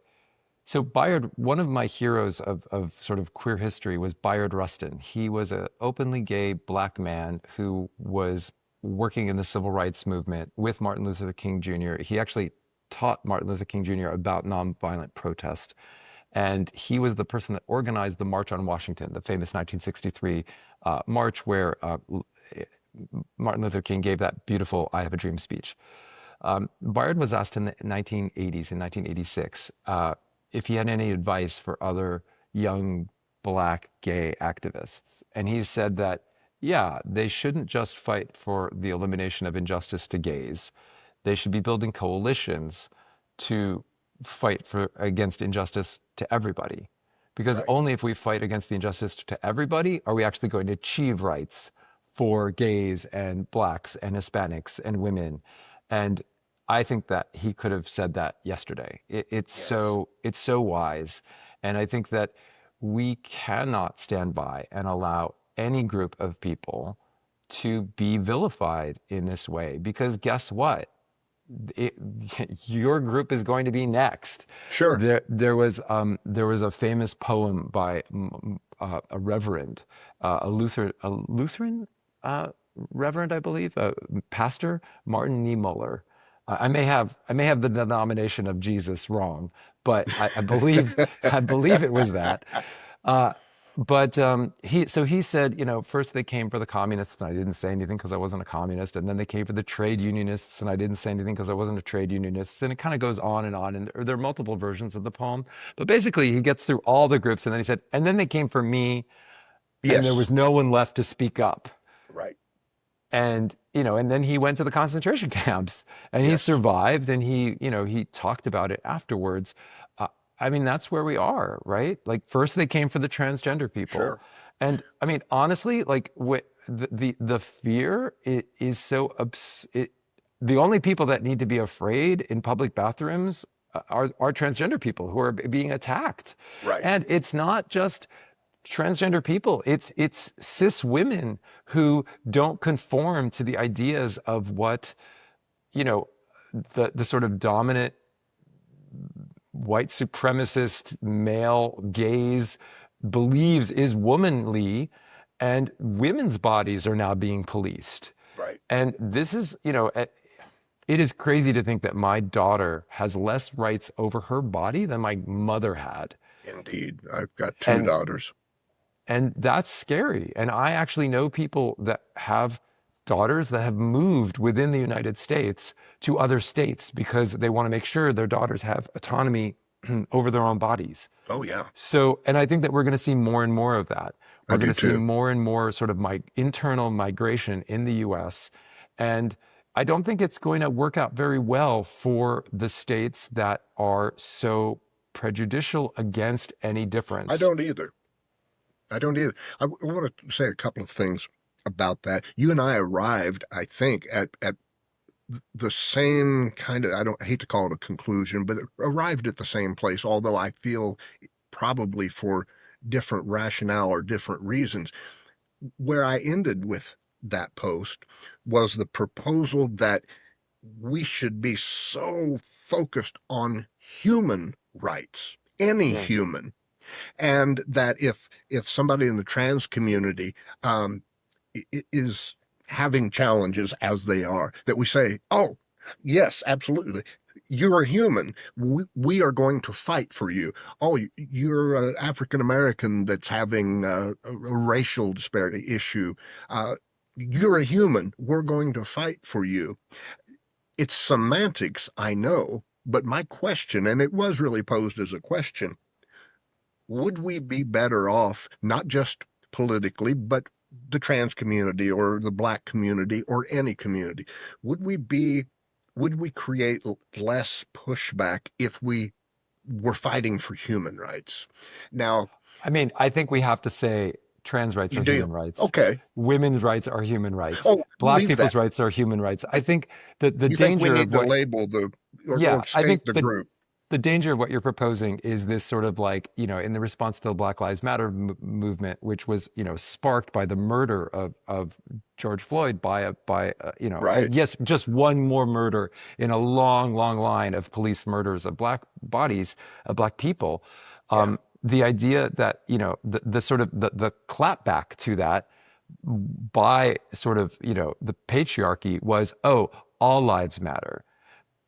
so Bayard, one of my heroes of sort of queer history was Bayard Rustin. He was an openly gay black man who was working in the civil rights movement with Martin Luther King Jr. He actually taught Martin Luther King Jr. about nonviolent protest. And he was the person that organized the March on Washington, the famous 1963 march where Martin Luther King gave that beautiful I Have a Dream speech. Bayard was asked in the 1980s, in 1986, if he had any advice for other young black gay activists. And he said that, yeah, they shouldn't just fight for the elimination of injustice to gays. They should be building coalitions to fight against injustice to everybody. Because Right. only if we fight against the injustice to everybody are we actually going to achieve rights for gays and blacks and Hispanics and women. And I think that he could have said that yesterday. Yes. It's so wise. And I think that we cannot stand by and allow any group of people to be vilified in this way because guess what? it, your group is going to be next. Sure. There was a famous poem by a reverend, a Lutheran reverend, I believe, pastor Martin Niemöller. I may have the denomination of Jesus wrong, but I believe I believe it was that. Uh, but he said, first they came for the communists and I didn't say anything because I wasn't a communist, and then they came for the trade unionists and I didn't say anything because I wasn't a trade unionist. And it kind of goes on, and there are multiple versions of the poem. But basically, he gets through all the groups, and then he said, and then they came for me, and there Yes. was no one left to speak up. Right. And then he went to the concentration camps and he Yes. survived, and he talked about it afterwards. Uh, I mean, that's where we are, right? Like first they came for the transgender people. Sure. And I mean, honestly, like the fear is so the only people that need to be afraid in public bathrooms are transgender people who are being attacked. Right. And it's not just transgender people. It's cis women who don't conform to the ideas of what, you know, the sort of dominant white supremacist male gaze believes is womanly, and women's bodies are now being policed. Right. And this is, it is crazy to think that my daughter has less rights over her body than my mother had. Indeed. I've got two And daughters. that's scary. And I actually know people that have daughters that have moved within the United States to other states because they want to make sure their daughters have autonomy over their own bodies. Oh, yeah. So, and I think that we're going to see more and more of that. I We're going do to see too. more and more sort of internal migration in the US. And I don't think it's going to work out very well for the states that are so prejudicial against any I difference. don't either. I don't either. I want to say a couple of things about that. You and I arrived, I think, at the same kind of, I hate to call it a conclusion, but it arrived at the same place, although I feel probably for different rationale or different reasons. Where I ended with that post was the proposal that we should be so focused on human rights, any Yeah. human, and that if somebody in the trans community um, is having challenges as they are, that we say, oh, yes, absolutely. You're a human. We are going to fight for you. Oh, you're an African American that's having a racial disparity issue. You're a human. We're going to fight for you. It's semantics, I know, but my question, and it was really posed as a question, would we be better off, not just politically, but the trans community or the black community or any community? Would we be, would we create less pushback if we were fighting for human rights? Now, I mean, I think we have to say trans rights you are do. human rights. Okay. Women's rights are human rights. Oh, Black leave that. people's rights are human rights. I think that the You think we danger of need to what, label the, yeah, or I state think the group? the danger of what you're proposing is this sort of like, in the response to the Black Lives Matter movement, which was, sparked by the murder of George Floyd Right. yes, just one more murder in a long, long line of police murders of black bodies, of black people. Yeah. The idea that, the sort of the clapback to that by sort of, the patriarchy was, oh, all lives matter.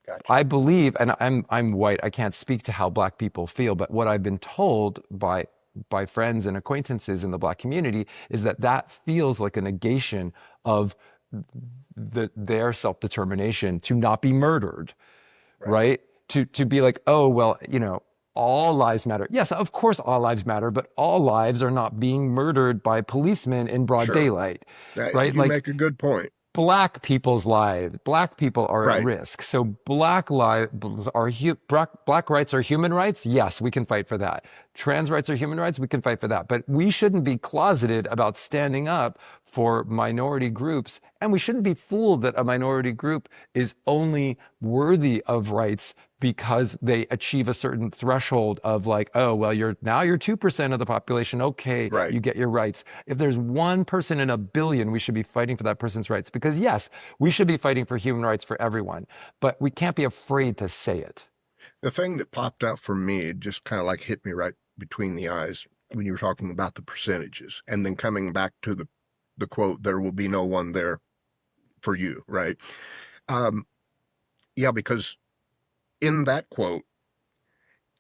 Gotcha. I believe, and I'm white, I can't speak to how black people feel, but what I've been told by friends and acquaintances in the black community is that that feels like a negation of their self-determination to not be murdered, Right. right? To be like, oh, well, all lives matter. Yes, of course all lives matter, but all lives are not being murdered by policemen in broad Sure. daylight, right? You Like make a good point. black people's lives, black people are at Right. risk. So black lives are black rights are human rights. Yes, we can fight for that. Trans rights are human rights. We can fight for that. But we shouldn't be closeted about standing up for minority groups. And we shouldn't be fooled that a minority group is only worthy of rights because they achieve a certain threshold of like, oh, well, you're 2% of the population. Okay, Right. you get your rights. If there's one person in a billion, we should be fighting for that person's rights. Because yes, we should be fighting for human rights for everyone, but we can't be afraid to say it. The thing that popped out for me, it just kind of like hit me right between the eyes when you were talking about the percentages and then coming back to the quote, there will be no one there for you, right? Um, yeah, because in that quote,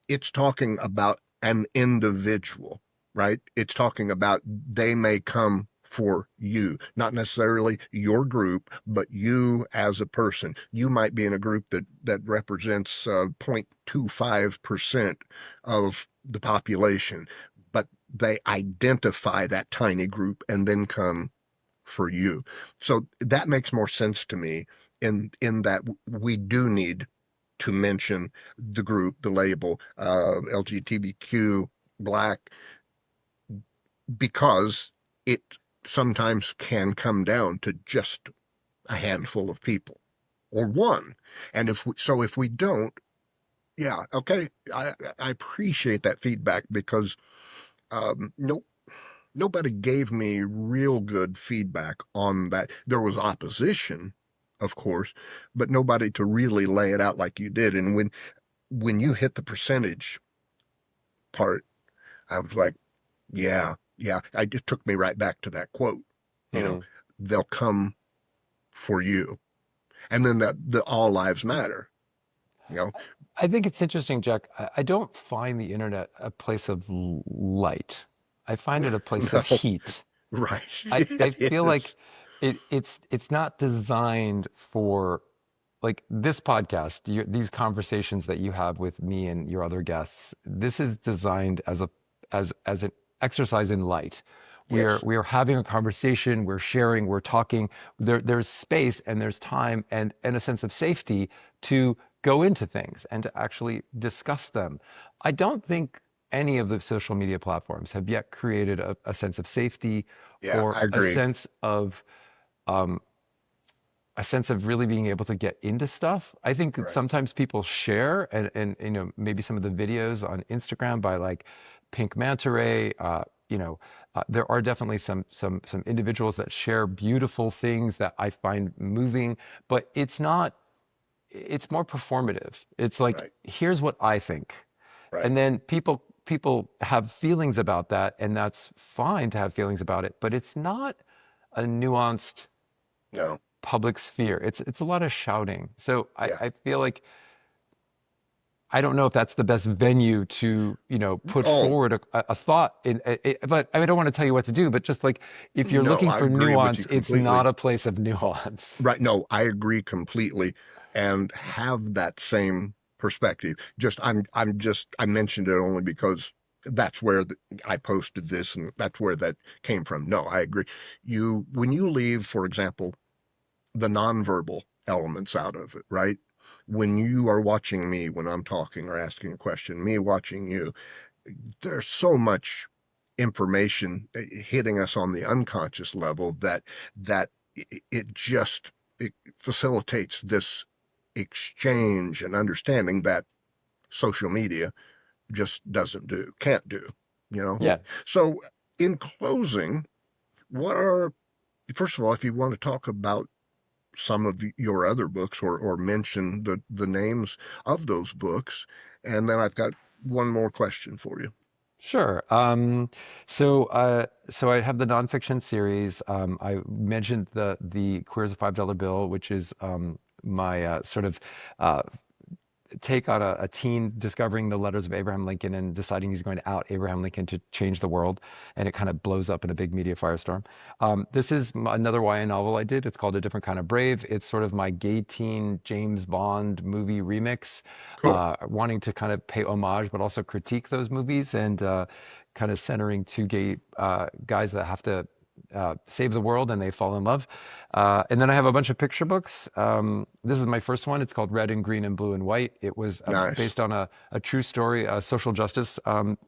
it's talking about an individual, right? It's talking about they may come for you, not necessarily your group, but you as a person. You might be in a group that represents 0.25% of the population, but they identify that tiny group and then come for you. So that makes more sense to me in that we do need to mention the group, the label, LGBTQ, Black, because it sometimes can come down to just a handful of people or one. And if we don't, yeah, okay, I appreciate that feedback because no, nobody gave me real good feedback on that. There was opposition, of course, but nobody to really lay it out like you did. And when you hit the percentage part, I was like, Yeah, yeah. I just took me right back to that quote. You know, Mm. they'll come for you, and then that the all lives matter. You know, I think it's interesting, Jack. I don't find the internet a place of light. I find it a place of no, heat. right? I It feel like is. it's not designed for like this podcast, these conversations that you have with me and your other guests. This is designed as as an exercise in light. Yes. We are having a conversation, we're sharing, we're talking. There's space and there's time and a sense of safety to go into things and to actually discuss them. I don't think any of the social media platforms have yet created a sense of safety Yeah, or I agree. um, a sense of really being able to get into stuff. I think that Right. sometimes people share and you know maybe some of the videos on Instagram by like Pink Manta Ray. There are definitely some individuals that share beautiful things that I find moving, but it's not. It's more performative. It's like Right. here's what I think, Right. and then people have feelings about that, and that's fine to have feelings about it, but it's not a nuanced No. public sphere. It's a lot of shouting. So Yeah. I feel like I don't know if that's the best venue to, you know, put Oh, forward a thought but I don't want to tell you what to do, but just like if you're no, looking I for agree with you nuance, it's completely. not a place of nuance. Right. No, I agree completely and have that same perspective. I mentioned it only because that's where I posted this and that's where that came from. No, I agree. When you leave, for example, the nonverbal elements out of it, right? When you are watching me, when I'm talking or asking a question, me watching you, there's so much information hitting us on the unconscious level that it just it facilitates this exchange and understanding that social media just can't do, you know. Yeah, So in closing, what are first of all, if you want to talk about some of your other books or mention the names of those books, and then I've got one more question for you. sure. So I have the nonfiction series. I mentioned the Queer as a $5 bill, which is my sort of uh, take on a teen discovering the letters of Abraham Lincoln and deciding he's going to out Abraham Lincoln to change the world, and it kind of blows up in a big media firestorm. This is another YA novel I did. It's called A Different Kind of Brave. It's sort of my gay teen James Bond movie remix, Cool. wanting to kind of pay homage but also critique those movies and kind of centering two gay guys that have to save the world and they fall in love. And then I have a bunch of picture books. This is my first one. It's called Red and Green and Blue and White. It was Nice. based on a true story, a social justice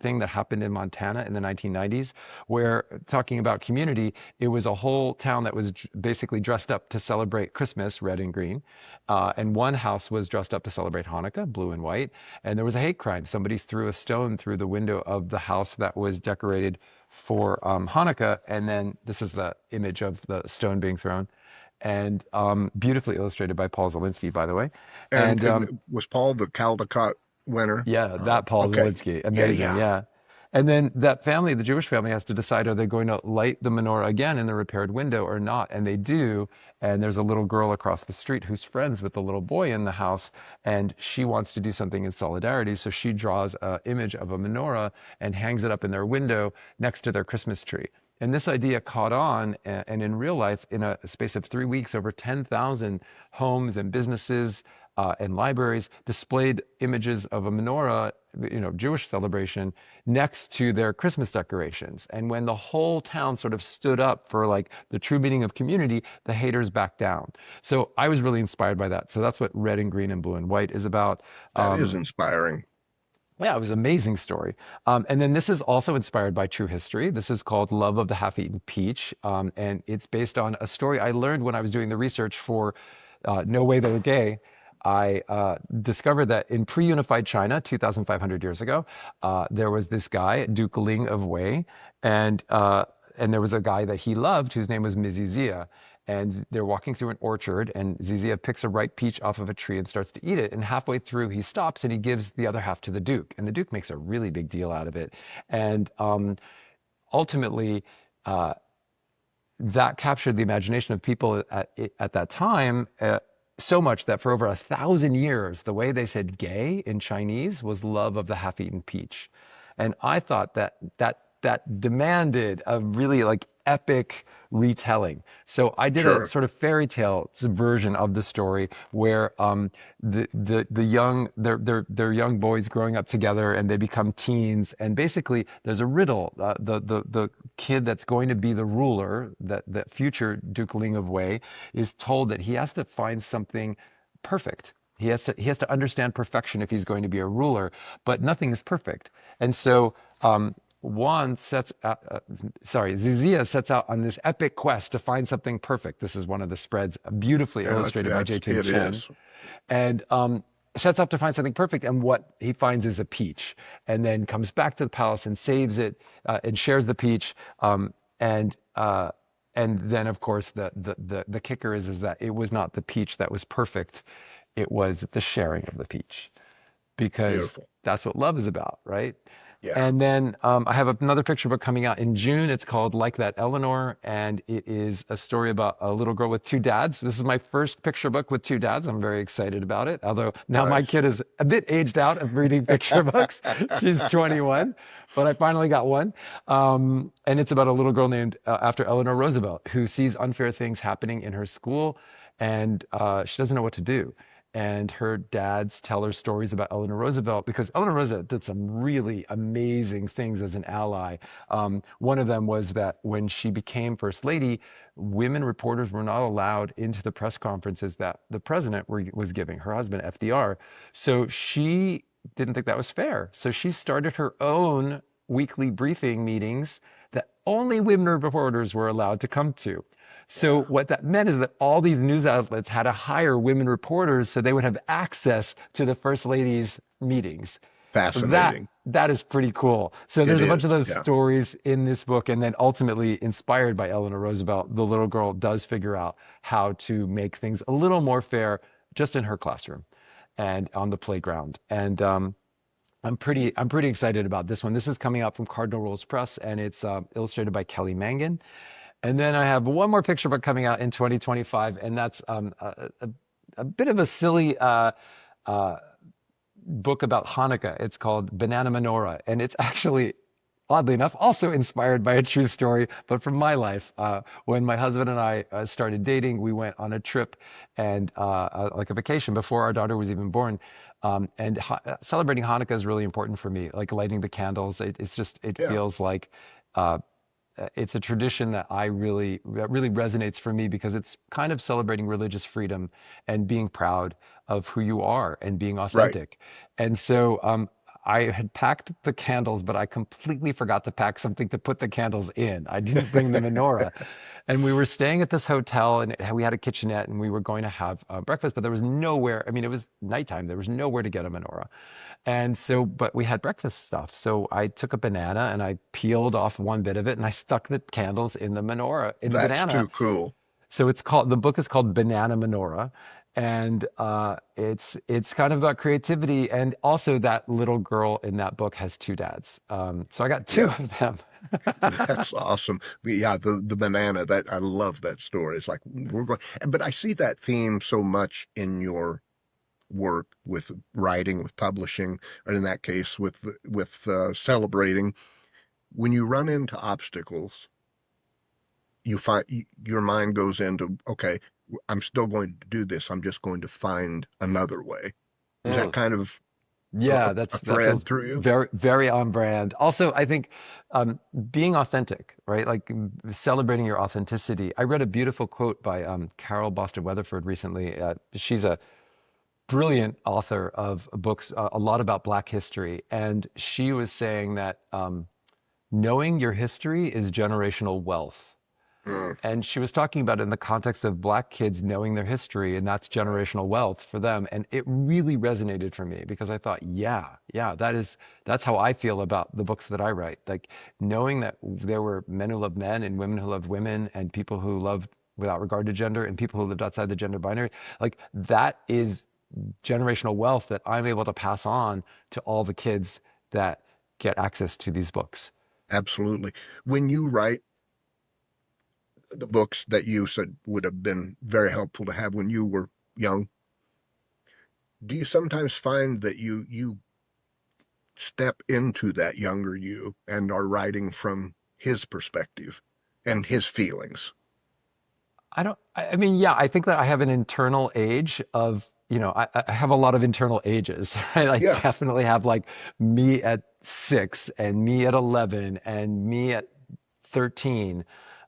thing that happened in Montana in the 1990s, where talking about community, it was a whole town that was basically dressed up to celebrate Christmas, red and green. And one house was dressed up to celebrate Hanukkah, blue and white. And there was a hate crime. Somebody threw a stone through the window of the house that was decorated for Hanukkah. And then this is the image of the stone being thrown and beautifully illustrated by Paul Zelinsky, by the way. And And was Paul the Caldecott winner? yeah, that Paul Okay. Zelinsky, Yeah, amazing, yeah. yeah. And then that family, the Jewish family, has to decide are they going to light the menorah again in the repaired window or not? And they do. And there's a little girl across the street who's friends with the little boy in the house, and she wants to do something in solidarity. So she draws an image of a menorah and hangs it up in their window next to their Christmas tree. And this idea caught on, and in real life, in a space of 3 weeks, over 10,000 homes and businesses and libraries displayed images of a menorah, you know, Jewish celebration next to their Christmas decorations. And when the whole town sort of stood up for like the true meaning of community, the haters backed down. So I was really inspired by that. So that's what Red and Green and Blue and White is about. That is Um, inspiring. yeah, it was an amazing story. And then this is also inspired by true history. This is called Love of the Half-Eaten Peach. And it's based on a story I learned when I was doing the research for No Way They're Gay. I discovered that in pre-unified China, 2,500 years ago, there was this guy, Duke Ling of Wei, and and there was a guy that he loved whose name was Mizizia. And they're walking through an orchard, and Zizia picks a ripe peach off of a tree and starts to eat it. And halfway through, he stops and he gives the other half to the Duke. And the Duke makes a really big deal out of it. And ultimately, uh, that captured the imagination of people at that time so much that for over 1,000 years, the way they said gay in Chinese was love of the half-eaten peach. And I thought that demanded a really like epic retelling. So I did a Sure. sort of fairy tale version of the story where the young they're young boys growing up together and they become teens, and basically there's a riddle. The kid that's going to be the ruler, that future Duke Ling of Wei, is told that he has to find something perfect. He has to understand perfection if he's going to be a ruler, but nothing is perfect. And so Juan sets, Zizia sets out on this epic quest to find something perfect. This is one of the spreads, beautifully Yeah, illustrated by that's J.Ting it Chen, is. and sets out to find something perfect. And what he finds is a peach, and then comes back to the palace and saves it and shares the peach. And and then, of course, the kicker is that it was not the peach that was perfect; it was the sharing of the peach, because Beautiful. that's what love is about, right? Yeah. And then I have another picture book coming out in June. It's called Like That Eleanor, and it is a story about a little girl with two dads. This is my first picture book with two dads. I'm very excited about it. Although now my Nice. kid is a bit aged out of reading picture books. She's 21, but I finally got one. And it's about a little girl named after Eleanor Roosevelt, who sees unfair things happening in her school, and she doesn't know what to do. And her dads tell her stories about Eleanor Roosevelt, because Eleanor Roosevelt did some really amazing things as an ally. One of them was that when she became first lady, women reporters were not allowed into the press conferences that the president was giving, her husband, FDR. So she didn't think that was fair. So she started her own weekly briefing meetings that only women reporters were allowed to come to. So Yeah. what that meant is that all these news outlets had to hire women reporters so they would have access to the first lady's meetings. That Fascinating. that is pretty cool. So It there's a bunch of is. those Yeah. stories in this book, and then ultimately inspired by Eleanor Roosevelt, the little girl does figure out how to make things a little more fair just in her classroom and on the playground. And I'm pretty excited about this one. This is coming out from Cardinal Rolls Press, and it's illustrated by Kelly Mangan. And then I have one more picture book coming out in 2025, and that's a bit of a silly uh, book about Hanukkah. It's called Banana Menorah, and it's actually, oddly enough, also inspired by a true story, but from my life. When my husband and I started dating, we went on a trip and like a vacation before our daughter was even born. And celebrating Hanukkah is really important for me, like lighting the candles. It's just, it Yeah. feels like uh, it's a tradition that really resonates for me, because it's kind of celebrating religious freedom and being proud of who you are and being Right. authentic. And so I had packed the candles, but I completely forgot to pack something to put the candles in. I didn't bring the menorah. And we were staying at this hotel, and we had a kitchenette, and we were going to have breakfast, but there was nowhere. I mean, it was nighttime. There was nowhere to get a menorah. And so, but we had breakfast stuff. So I took a banana and I peeled off one bit of it, and I stuck the candles in the menorah, in the That's banana. too cool. So the book is called Banana Menorah. And it's kind of about creativity. And also, that little girl in that book has two dads. So I got two Yeah. of them. That's awesome. Yeah, the banana, that I love that story. It's like we're going, but I see that theme so much in your work with writing, with publishing, or in that case with celebrating. When you run into obstacles, you find your mind goes into, okay, I'm still going to do this. I'm just going to find another way. Is that Mm. kind of Yeah, a that thread feels through you? very, very on brand. Also, I think being authentic, right? Like celebrating your authenticity. I read a beautiful quote by Carol Boston Weatherford recently. She's a brilliant author of books, a lot about Black history, and she was saying that knowing your history is generational wealth. Mm, And she was talking about it in the context of Black kids knowing their history, and that's right. generational wealth for them. And it really resonated for me, because I thought, yeah, that's how I feel about the books that I write. Like knowing that there were men who loved men and women who loved women and people who loved without regard to gender and people who lived outside the gender binary. Like that is generational wealth that I'm able to pass on to all the kids that get access to these books. Absolutely. When you write the books that you said would have been very helpful to have when you were young, do you sometimes find that you step into that younger you and are writing from his perspective and his feelings? I mean, yeah, I think that I have an internal age of, I have a lot of internal ages. I Yeah, definitely have like me at 6 and me at 11 and me at 13.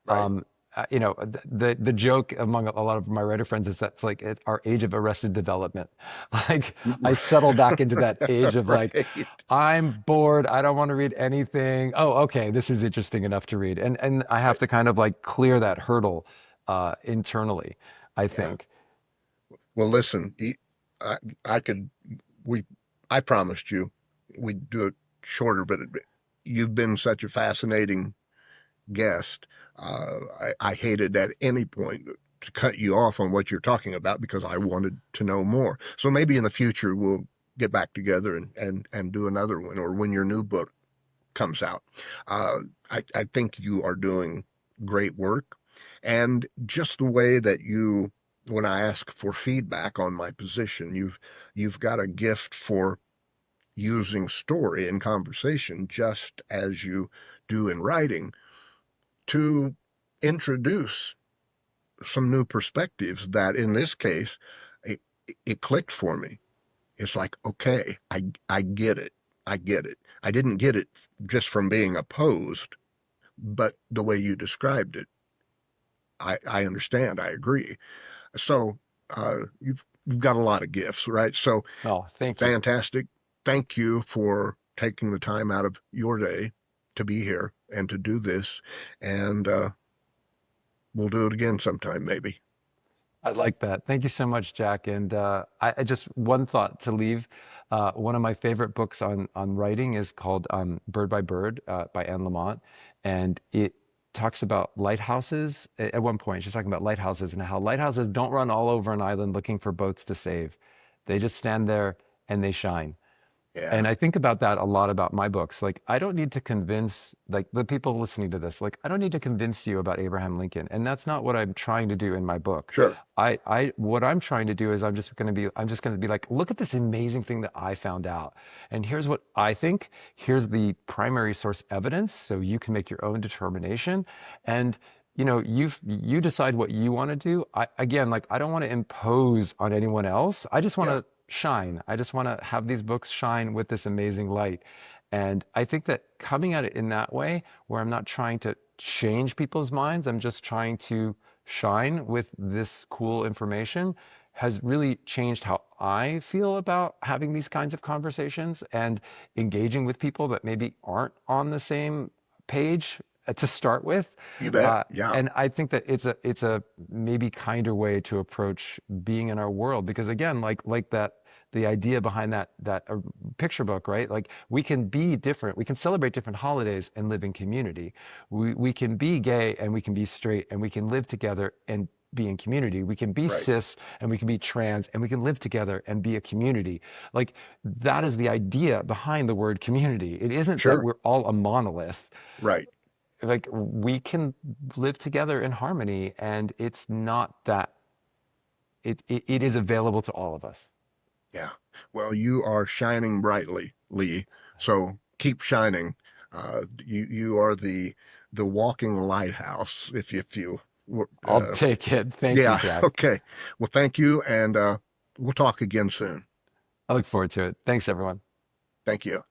right. Um, the joke among a lot of my writer friends is that's like at our age of arrested development. Like I settle back into that age of like, Right. I'm bored. I don't want to read anything. Oh, okay, this is interesting enough to read, and I have Right. to kind of like clear that hurdle internally, I Yeah. think. Well, listen, I, I could, we, I promised you we'd do it shorter, but you've been such a fascinating guest. I hated at any point to cut you off on what you're talking about because I wanted to know more. So maybe in the future we'll get back together and do another one, or when your new book comes out. Uh, I think you are doing great work. And just the way that when I ask for feedback on my position, you've got a gift for using story in conversation, just as you do in writing, to introduce some new perspectives that in this case, it, it clicked for me. It's like, okay, I get it. I get it. I didn't get it just from being opposed, but the way you described it, I understand. I agree. So you've got a lot of gifts, right? So Oh, thank you. fantastic. Thank you for taking the time out of your day to be here and to do this. And we'll do it again sometime, maybe. I like that. Thank you so much, Jack. And I just one thought to leave. One of my favorite books on writing is called Bird by Bird by Anne Lamott, and it talks about lighthouses. At one point, she's talking about lighthouses and how lighthouses don't run all over an island looking for boats to save. They just stand there and they shine. Yeah, And I think about that a lot about my books. Like, I don't need to convince, like, the people listening to this, like, I don't need to convince you about Abraham Lincoln. And that's not what I'm trying to do in my book. sure. What I'm trying to do is I'm just going to be like, look at this amazing thing that I found out. And here's what I think. Here's the primary source evidence. So you can make your own determination. And, you decide what you want to do. Again, like, I don't want to impose on anyone else. I just want Yeah, to shine. I just want to have these books shine with this amazing light. And I think that coming at it in that way, where I'm not trying to change people's minds, I'm just trying to shine with this cool information, has really changed how I feel about having these kinds of conversations and engaging with people that maybe aren't on the same page to start with. you bet. Uh, Yeah, and I think that it's a maybe kinder way to approach being in our world because again, like that the idea behind that picture book, right? Like we can be different, we can celebrate different holidays and live in community. We can be gay and we can be straight and we can live together and be in community. We can be right. cis and we can be trans and we can live together and be a community. Like that is the idea behind the word community. It isn't that Sure. we're all a monolith. Right. Like we can live together in harmony and it's not that it is available to all of us. Yeah. Well, you are shining brightly, Lee. So keep shining. You are the walking lighthouse. If you I'll take it. Thank you, yeah. Jack. Okay. Well, thank you, and we'll talk again soon. I look forward to it. Thanks, everyone. Thank you.